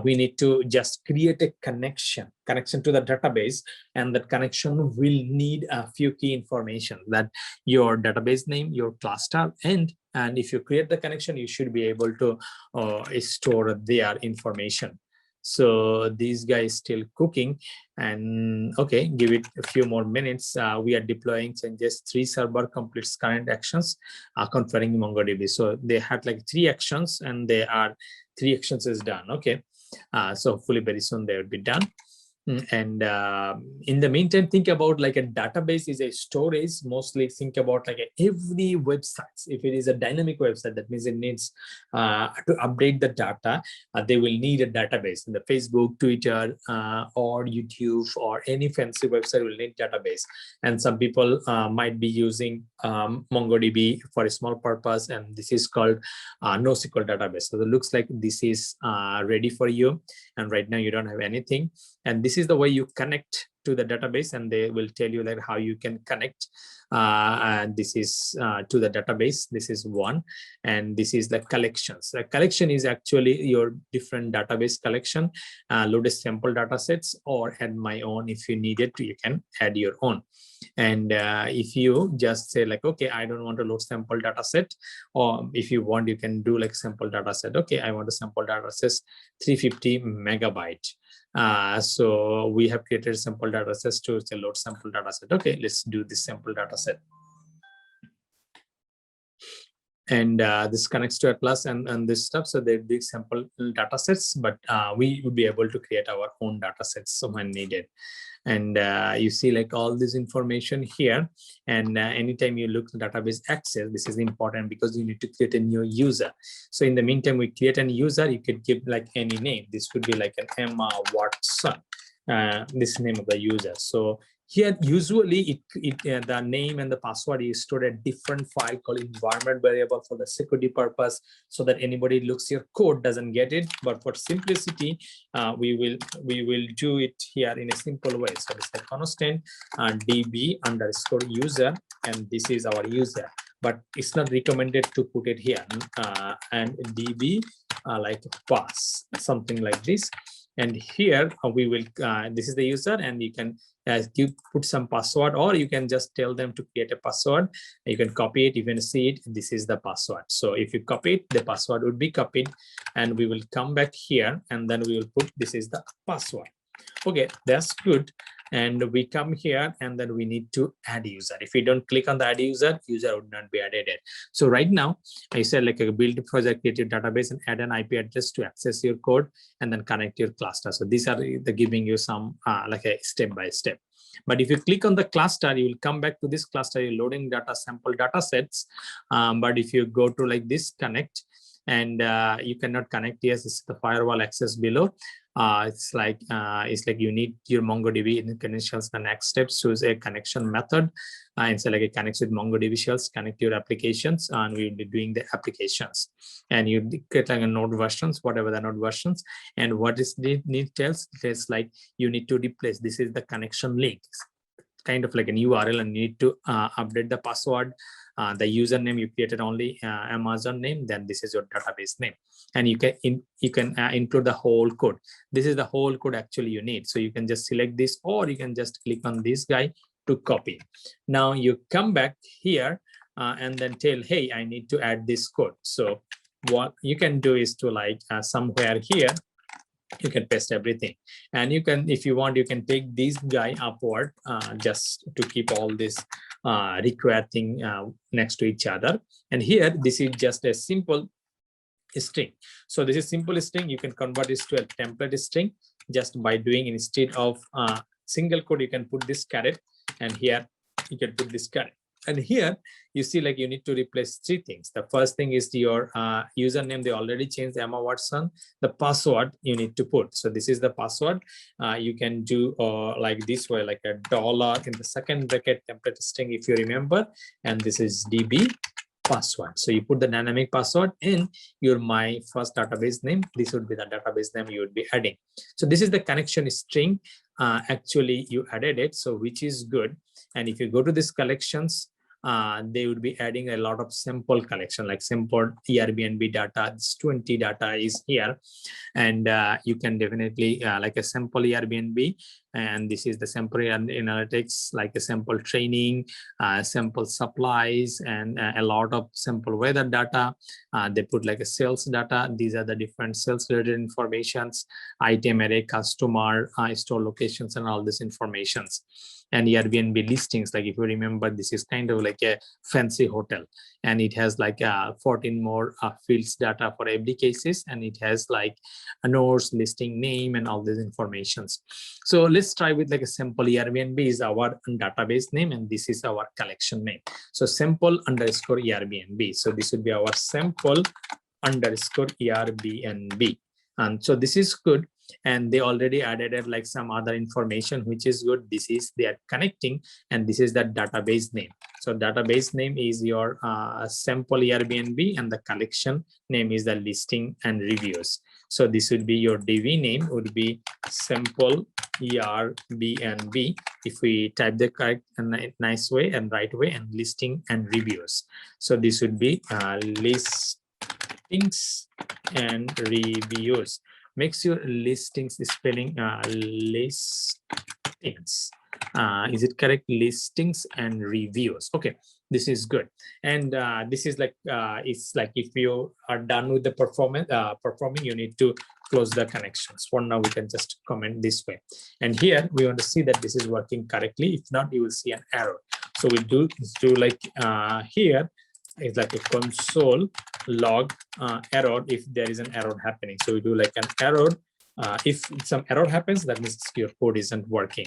We need to just create a connection to the database, and that connection will need a few key information, that your database name, your cluster, and if you create the connection, you should be able to store their information. So these guys still cooking, and okay, give it a few more minutes. We are deploying changes 3 server completes current actions, conferring MongoDB. So they had like 3 actions, and they are 3 actions is done. Okay, so hopefully very soon they will be done. And in the meantime, think about like a database is a storage. Mostly think about like every website. If it is a dynamic website, that means it needs to update the data. They will need a database. In the Facebook, Twitter, or YouTube, or any fancy website will need database. And some people might be using MongoDB for a small purpose, and this is called NoSQL database. So it looks like this is ready for you, and right now you don't have anything. And this is the way you connect to the database, and they will tell you like how you can connect. And this is to the database. This is one, and this is the collections. The collection is actually your different database collection. Load a sample data sets or add my own. If you need it, you can add your own. And if you just say like, okay, I don't want to load sample data set, or if you want, you can do like sample data set. Okay, I want a sample data set 350 megabyte. So we have created sample data sets to load sample data set. Okay, let's do this sample data set. And this connects to Atlas and this stuff. So they're big sample data sets, but we would be able to create our own data sets when needed. And you see like all this information here. And anytime you look at database access, this is important because you need to create a new user. So in the meantime, we create a user. You could give like any name. This would be like an Emma Watson, this name of the user. So here, usually the name and the password is stored at different file called environment variable for the security purpose, so that anybody looks your code doesn't get it. But for simplicity, we will do it here in a simple way. So it's like constant db underscore user, and this is our user. But it's not recommended to put it here. And db like pass, something like this. And here we will, this is the user, and you can put some password, or you can just tell them to create a password. You can copy it, you can see it, this is the password. So if you copy it, the password would be copied, and we will come back here, and then we will put this is the password. Okay, that's good. And we come here, and then we need to add user. If we don't click on the add user, user would not be added. So right now, I said like a build project creative database and add an IP address to access your code and then connect your cluster. So these are the giving you some like a step by step. But if you click on the cluster, you will come back to this cluster, you're loading data sample data sets. But if you go to like this connect, and you cannot connect. Yes, it's the firewall access below. It's like you need your MongoDB credentials. The next steps choose a connection method, and so like it connects with MongoDB shells, connect your applications, and we'll be doing the applications. And you get like a node versions, whatever the node versions, and what is the need tells like you need to replace. This is the connection link, kind of like an URL, and you need to update the password. The username you created only Amazon name, then this is your database name, and you can include the whole code. This is the whole code actually you need. So you can just select this, or you can just click on this guy to copy. Now you come back here and then tell, hey, I need to add this code. So what you can do is to like somewhere here you can paste everything, and you can, if you want, you can take this guy upward just to keep all this required thing next to each other. And here this is just a simple string. So this is simple string. You can convert this to a template string just by doing, instead of single quote, you can put this caret, and here you can put this caret. And here you see like you need to replace three things. The first thing is your username. They already changed Emma Watson. The password you need to put. So this is the password. You can do like this way, like a dollar in the second bracket template string, if you remember. And this is DB password. So you put the dynamic password in your my first database name. This would be the database name you would be adding. So this is the connection string. Actually you added it, so which is good. And if you go to this collections, they would be adding a lot of sample collection, like sample Airbnb data. This 20 data is here, and you can definitely like a sample Airbnb, and this is the sample analytics, like a sample training, sample supplies, and a lot of sample weather data. They put like a sales data. These are the different sales related informations, item array, customer, store locations, and all this informations. And Airbnb listings, like if you remember, this is kind of like a fancy hotel, and it has like 14 more fields data for every cases, and it has like a notes, listing name, and all these informations. So let's try with like a simple Airbnb is our database name, and this is our collection name. So sample underscore Airbnb. So this would be our sample underscore Airbnb. And so this is good. And they already added like some other information, which is good. This is they are connecting, and this is the database name. So database name is your sample Airbnb, and the collection name is the listing and reviews. So this would be your DB name would be sample Airbnb. If we type the correct and nice way and right way, and listing and reviews. So this would be listings and reviews. Makes your listings spelling listings. Is it correct? Listings and reviews. Okay, this is good. And this is like it's like if you are done with the performing, you need to close the connections. For now, we can just comment this way. And here we want to see that this is working correctly. If not, you will see an error. So we do like here. It's like a console log error if there is an error happening. So we do like an error. If some error happens, that means your code isn't working.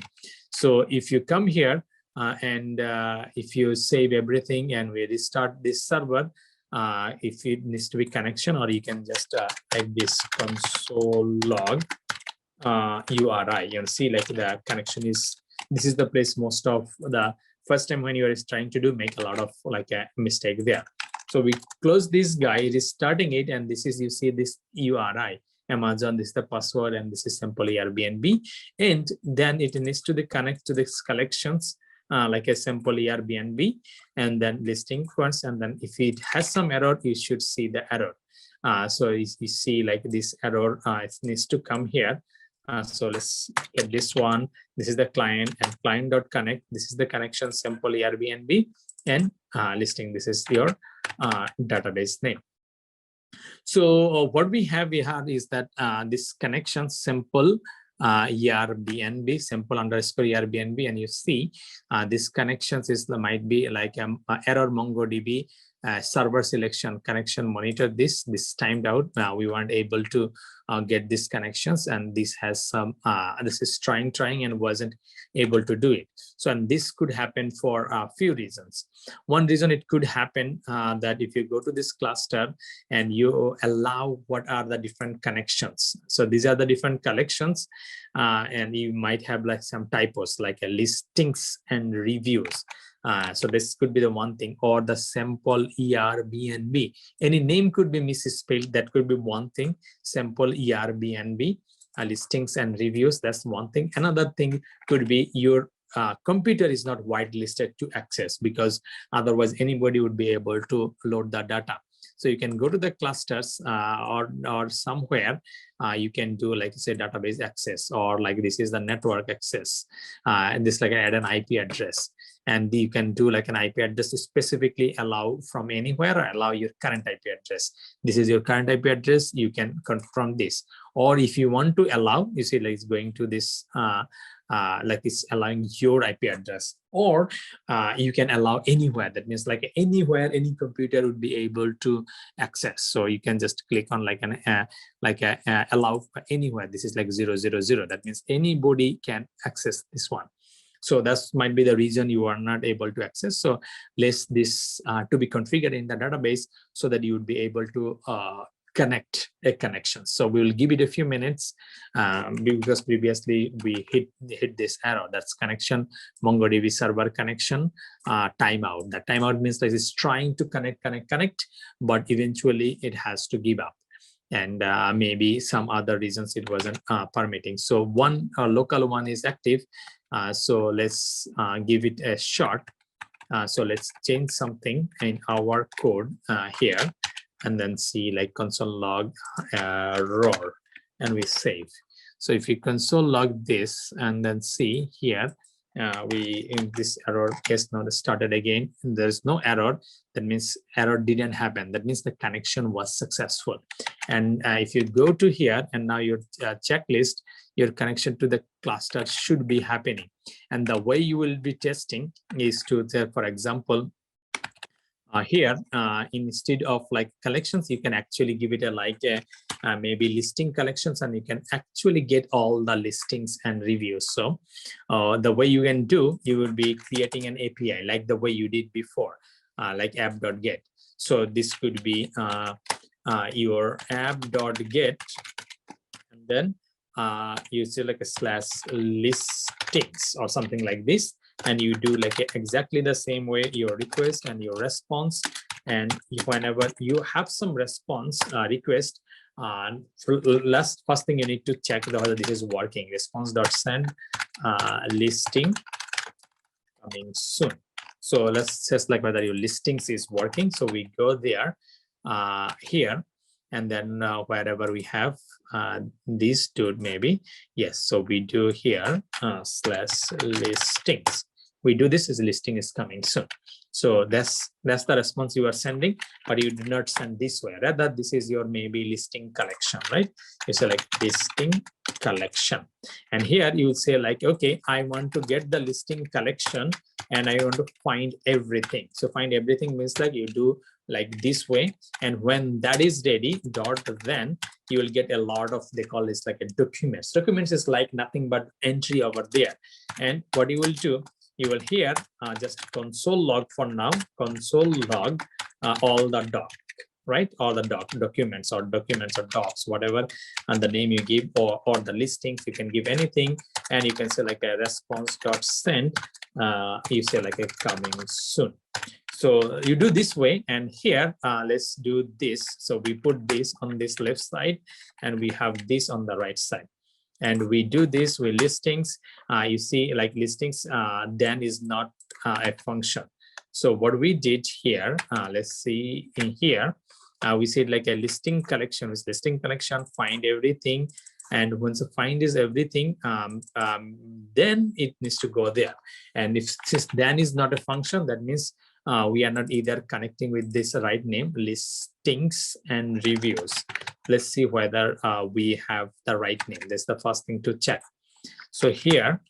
So if you come here and if you save everything and we restart this server, if it needs to be connection, or you can just type this console log URI. You'll see like the connection is, this is the place most of the first time when you are trying to do make a lot of like a mistake there. So we close this guy, restarting it, and this is, you see this URI Amazon, this is the password, and this is simple Airbnb, and then it needs to connect to this collections like a simple Airbnb, and then listing first, and then if it has some error, you should see the error. So you see like this error, it needs to come here. So let's get this one. This is the client, and client.connect. This is the connection simple Airbnb, and listing. This is your database name. So what we have is that this connection simple Airbnb, simple underscore Airbnb, and you see this connections is might be like error MongoDB server selection connection monitor. This timed out. We weren't able to get these connections, and this has some this is trying and wasn't able to do it. So, and this could happen for a few reasons. One reason it could happen that if you go to this cluster and you allow what are the different connections. So these are the different collections, and you might have like some typos like a listings and reviews. So this could be the one thing, or the sample ERBNB. Any name could be misspelled. That could be one thing. Sample ERBNB, listings and reviews. That's one thing. Another thing could be your computer is not whitelisted to access, because otherwise anybody would be able to load the data. So you can go to the clusters or somewhere you can do like say database access, or like this is the network access, and this like add an IP address, and you can do like an IP address to specifically allow from anywhere, or allow your current IP address. This is your current IP address. You can confirm this, or if you want to allow, you see like it's going to this like it's allowing your IP address, or you can allow anywhere. That means like anywhere, any computer would be able to access. So you can just click on like an allow anywhere. This is like 000. That means anybody can access this one. So that might be the reason you are not able to access. So let's this to be configured in the database so that you would be able to connect a connection. So we will give it a few minutes because previously we hit this error. That's connection MongoDB server connection timeout. That timeout means that it's trying to connect, but eventually it has to give up. And maybe some other reasons it wasn't permitting. So one local one is active. So let's give it a shot. So let's change something in our code here, and then see like console log roar, and we save. So if you console log this and then see here, we in this error case now started again, and there's no error. That means error didn't happen. That means the connection was successful. And if you go to here and now your checklist, your connection to the cluster should be happening. And the way you will be testing is to say, for example, here instead of like collections, you can actually give it a like maybe listing collections, and you can actually get all the listings and reviews. So the way you can do, you will be creating an API like the way you did before, like app.get. So this could be your app.get, and then you say like a slash listings or something like this, and you do like exactly the same way your request and your response. And whenever you have some response request, first thing you need to check whether this is working. Response.send listing coming soon. So let's test like whether your listings is working. So we go there here, and then wherever we have these two, maybe yes. So we do here slash listings. We do this as listing is coming soon. So that's the response you are sending, but you do not send this way. Rather, this is your maybe listing collection, right? You say like listing collection, and here you would say like, okay, I want to get the listing collection, and I want to find everything. So find everything means like you do like this way, and when that is ready, then you will get a lot of, they call this like a documents. Documents is like nothing but entry over there. And what you will do, you will here just console log for now, console log all the doc, right? All the documents or docs, whatever, and the name you give, or the listings, you can give anything, and you can say like a response.send, you say like a coming soon. So you do this way, and here let's do this. So we put this on this left side, and we have this on the right side. And we do this with listings. You see like listings then is not a function. So what we did here, let's see in here, we said like a listing collection is listing collection, find everything. And once the find is everything, then it needs to go there. And if since then is not a function, that means we are not either connecting with this right name, listings and reviews. Let's see whether we have the right name. That's the first thing to check. So here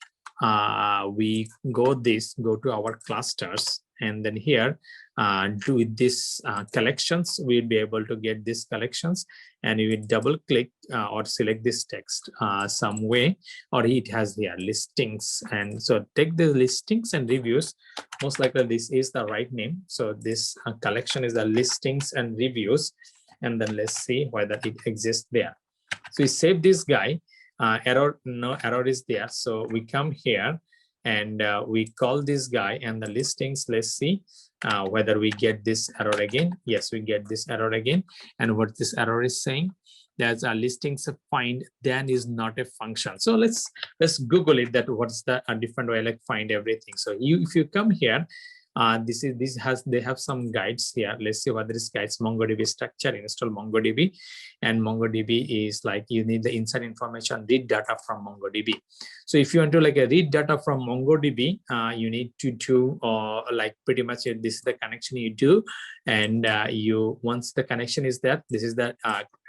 we go to our clusters, and then here do this collections. We'll be able to get these collections, and you will double click or select this text some way, or it has here listings. And so take the listings and reviews. Most likely this is the right name. So this collection is the listings and reviews, and then let's see whether it exists there. So we save this guy. Error, no error is there. So we come here and we call this guy and the listings. Let's see whether we get this error again. Yes, we get this error again. And what this error is saying, there's a listings find then is not a function. So let's Google it, that what's the different way like find everything. So if you come here, they have some guides here. Let's see what this guides. MongoDB structure, install MongoDB, and MongoDB is like you need the inside information, read data from MongoDB. So if you want to like read data from MongoDB, you need to do like pretty much this is the connection you do, and you once the connection is there, this is the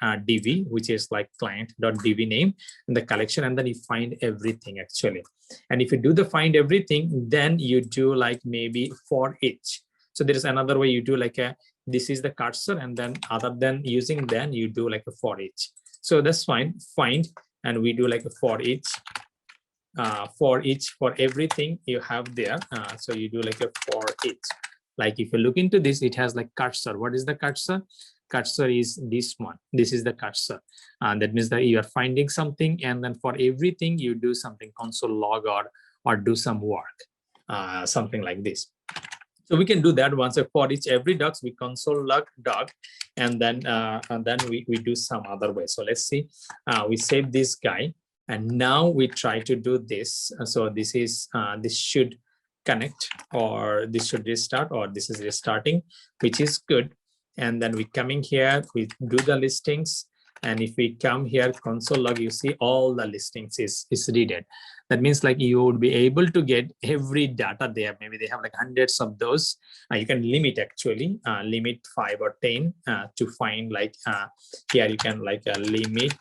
DB, which is like client.db name and the collection, and then you find everything actually. And if you do the find everything, then you do like maybe for each. So there is another way you do like this is the cursor, and then other than using then you do like a for each. So that's fine. Find, and we do like a for each for everything you have there. So you do like a for each. Like if you look into this, it has like cursor. What is the cursor? Cursor is this one. This is the cursor. That means that you are finding something, and then for everything you do something console log or do some work, something like this. So we can do that once. For each every docs we console log doc, and then we do some other way. So let's see. We save this guy, and now we try to do this. So this is this should connect, or this should restart, or this is restarting, which is good. And then we coming here, we do the listings, and if we come here console log, you see all the listings is readed. That means like you would be able to get every data there. Maybe they have like hundreds of those. You can limit actually limit 5 or 10 to find like here you can like limit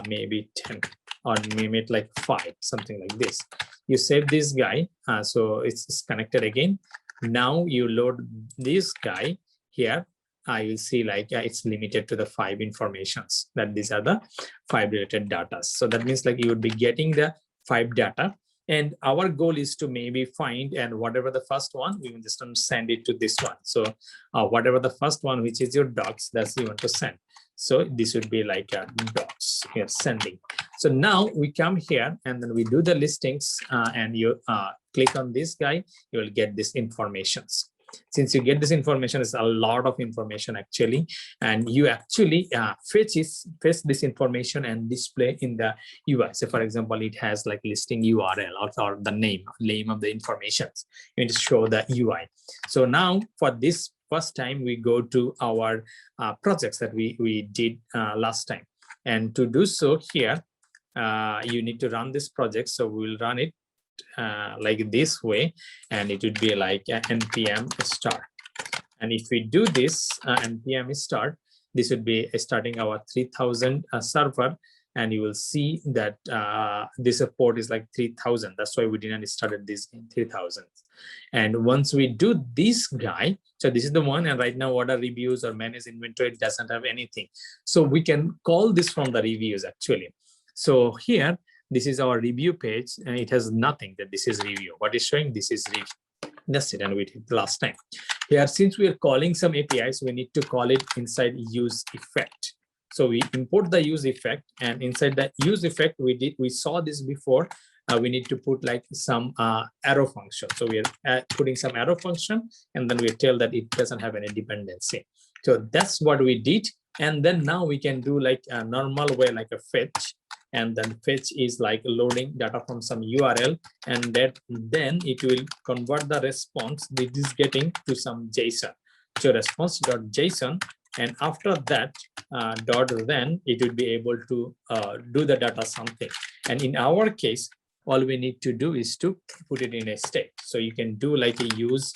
maybe 10 or limit like 5, something like this. You save this guy, so it's connected again. Now you load this guy here. You see like it's limited to the 5 informations, that these are the 5 related data. So that means like you would be getting the 5 data, and our goal is to maybe find, and whatever the first one, we will just send it to this one. So whatever the first one, which is your docs, that's you want to send. So this would be like a docs here sending. So now we come here and then we do the listings, and you click on this guy, you will get this informations. Since you get this information, it's a lot of information actually, and you actually fetch this information and display in the UI. So for example, it has like listing URL or the name of the information. You need to show the UI. So now for this first time, we go to our projects that we did last time, and to do so here, you need to run this project. So we will run it like this way, and it would be like npm start. And if we do this npm start, this would be starting our 3000 server, and you will see that this port is like 3000. That's why we didn't started this in 3000. And once we do this guy, so this is the one, and right now order reviews or manage inventory, it doesn't have anything. So we can call this from the reviews actually. So here, this is our review page, and it has nothing that this is review. What is showing? This is review. That's it, and we did last time. Here, since we are calling some APIs, we need to call it inside use effect. So we import the use effect, and inside the use effect, we saw this before. We need to put like some arrow function. So we are putting some arrow function, and then we tell that it doesn't have any dependency. So that's what we did. And then now we can do like a normal way, like a fetch. And then fetch is like loading data from some URL, and that then it will convert the response it is getting to some JSON. So response.json, and after that then it will be able to do the data something. And in our case, all we need to do is to put it in a state. So you can do like a use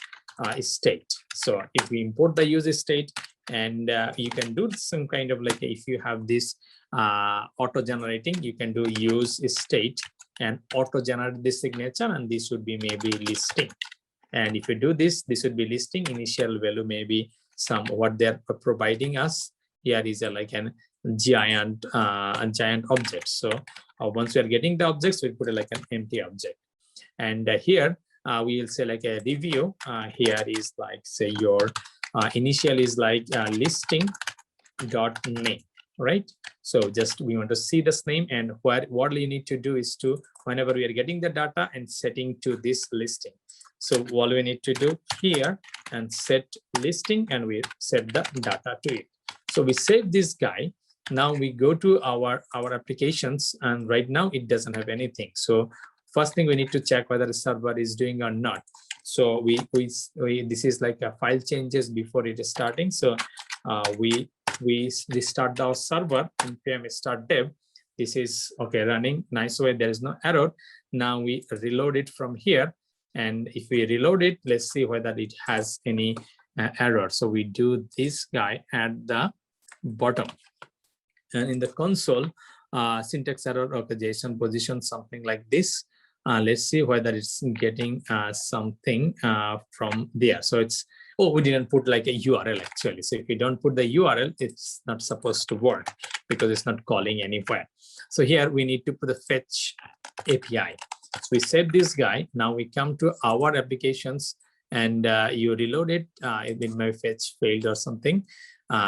state. So if we import the use state, and you can do some kind of like, if you have this auto generating, you can do use state and auto generate this signature, and this would be maybe listing. And if you do this, this would be listing initial value, maybe some what they're providing us. Here is like a giant object. So once we are getting the objects, we put like an empty object. And here we will say like a review. Here is like, say your initial is like listing dot name, right? So just we want to see this name, and what you need to do is to, whenever we are getting the data and setting to this listing. So all we need to do here and set listing, and we set the data to it. So we save this guy. Now we go to our applications, and right now it doesn't have anything. So first thing we need to check whether the server is doing or not. So we this is like a file changes before it is starting. So we restart our server npm start dev. This is okay, running nice way. There is no error. Now we reload it from here, and if we reload it, let's see whether it has any error. So we do this guy at the bottom, and in the console, syntax error, okay, JSON position, something like this. Let's see whether it's getting something from there. So it's, oh, we didn't put like a URL actually. So if you don't put the URL, it's not supposed to work because it's not calling anywhere. So here we need to put the fetch API. So we set this guy. Now we come to our applications, and you reload it. It may fetch failed or something.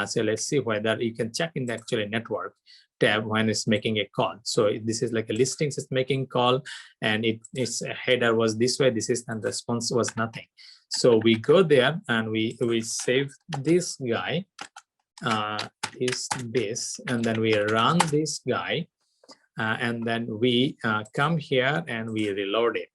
So let's see whether you can check in the actual network tab when it's making a call. So this is like a listings is making call, and its header was this way. This is, and response was nothing. So we go there and we save this guy, this, and then we run this guy, and then we come here and we reload it.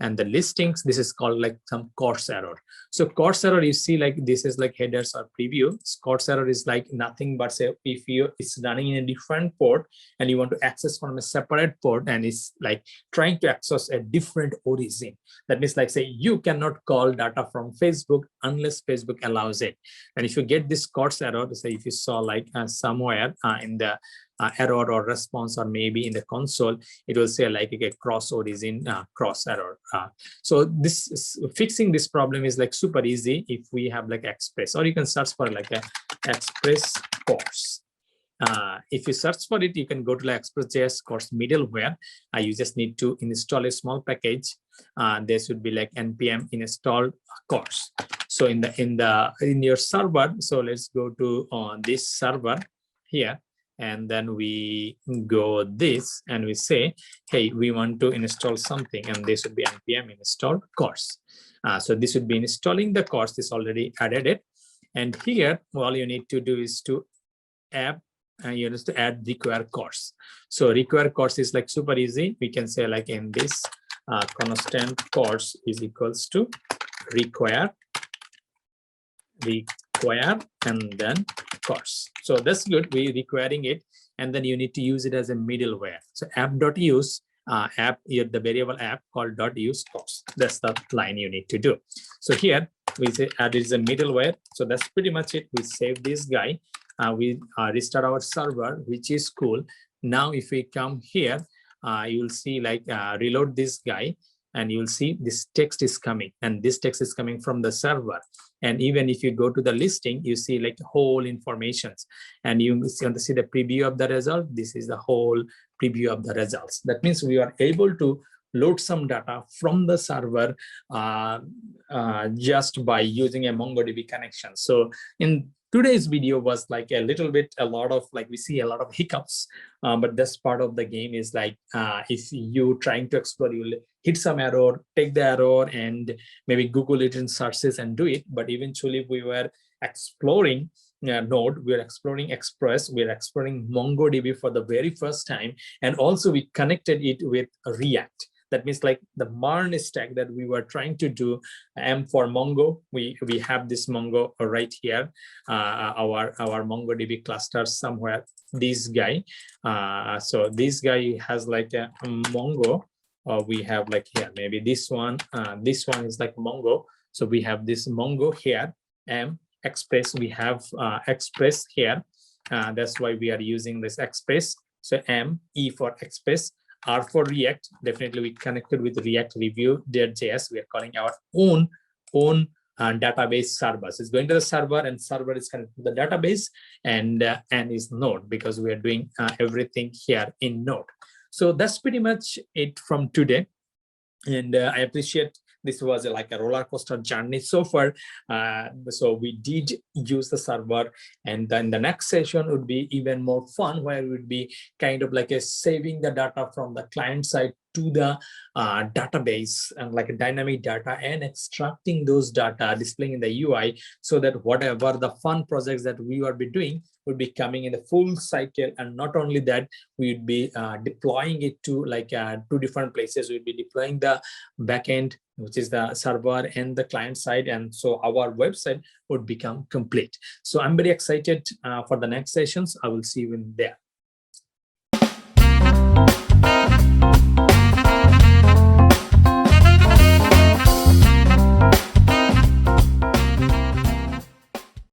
And the listings, this is called like some course error. So course error, you see like this is like headers or preview. Course error is like nothing but, say if it's running in a different port and you want to access from a separate port, and it's like trying to access a different origin. That means like, say you cannot call data from Facebook unless Facebook allows it. And if you get this course error, say if you saw like somewhere in the error or response, or maybe in the console, it will say like a cross origin cross error. So this is, fixing this problem is like super easy if we have like Express, or you can search for like a Express course. If you search for it, you can go to like Express.js course middleware. You just need to install a small package. There should be like npm install course. So in your server, so let's go to this server here. And then we go this and we say, hey, we want to install something, and this would be npm install course. So this would be installing the course. This already added it. And here, all you need to do is to add require course. So require course is like super easy. We can say like in this constant course is equals to require and then course. So that's good. We're requiring it, and then you need to use it as a middleware. So app.use the variable app called .use course. That's the line you need to do. So here we say add is a middleware. So that's pretty much it. We save this guy. We restart our server, which is cool. Now if we come here, you'll see like reload this guy, and you'll see this text is coming, and this text is coming from the server. And even if you go to the listing, you see like whole informations, and you want to see the preview of the result. This is the whole preview of the results. That means we are able to load some data from the server just by using a MongoDB connection. So in today's video was like a lot of like, we see a lot of hiccups, but this part of the game is like, if you trying to explore, you'll hit some error, take the error and maybe Google it in searches and do it. But eventually we were exploring Node, we're exploring Express, we're exploring MongoDB for the very first time. And also we connected it with React. That means like the MERN stack that we were trying to do. M for Mongo, we have this Mongo right here, our MongoDB cluster somewhere, this guy. So this guy has like a Mongo, we have like here, maybe this one is like Mongo. So we have this Mongo here, M, Express, we have Express here. That's why we are using this Express. So M, E for Express. R for React, definitely we connected with React review.js. We are calling our own own database servers. It's going to the server, and server is connected to the database, and is Node, because we are doing everything here in Node. So that's pretty much it from today. And I appreciate this was like a roller coaster journey so far. So we did use the server, and then the next session would be even more fun, where we would be kind of like saving the data from the client side to the database, and like a dynamic data, and extracting those data, displaying in the UI, so that whatever the fun projects that we will be doing would be coming in the full cycle. And not only that, we would be deploying it to like 2 different places. We'd be deploying the backend, which is the server, and the client side, and so our website would become complete. So I'm very excited for the next sessions. I will see you in there.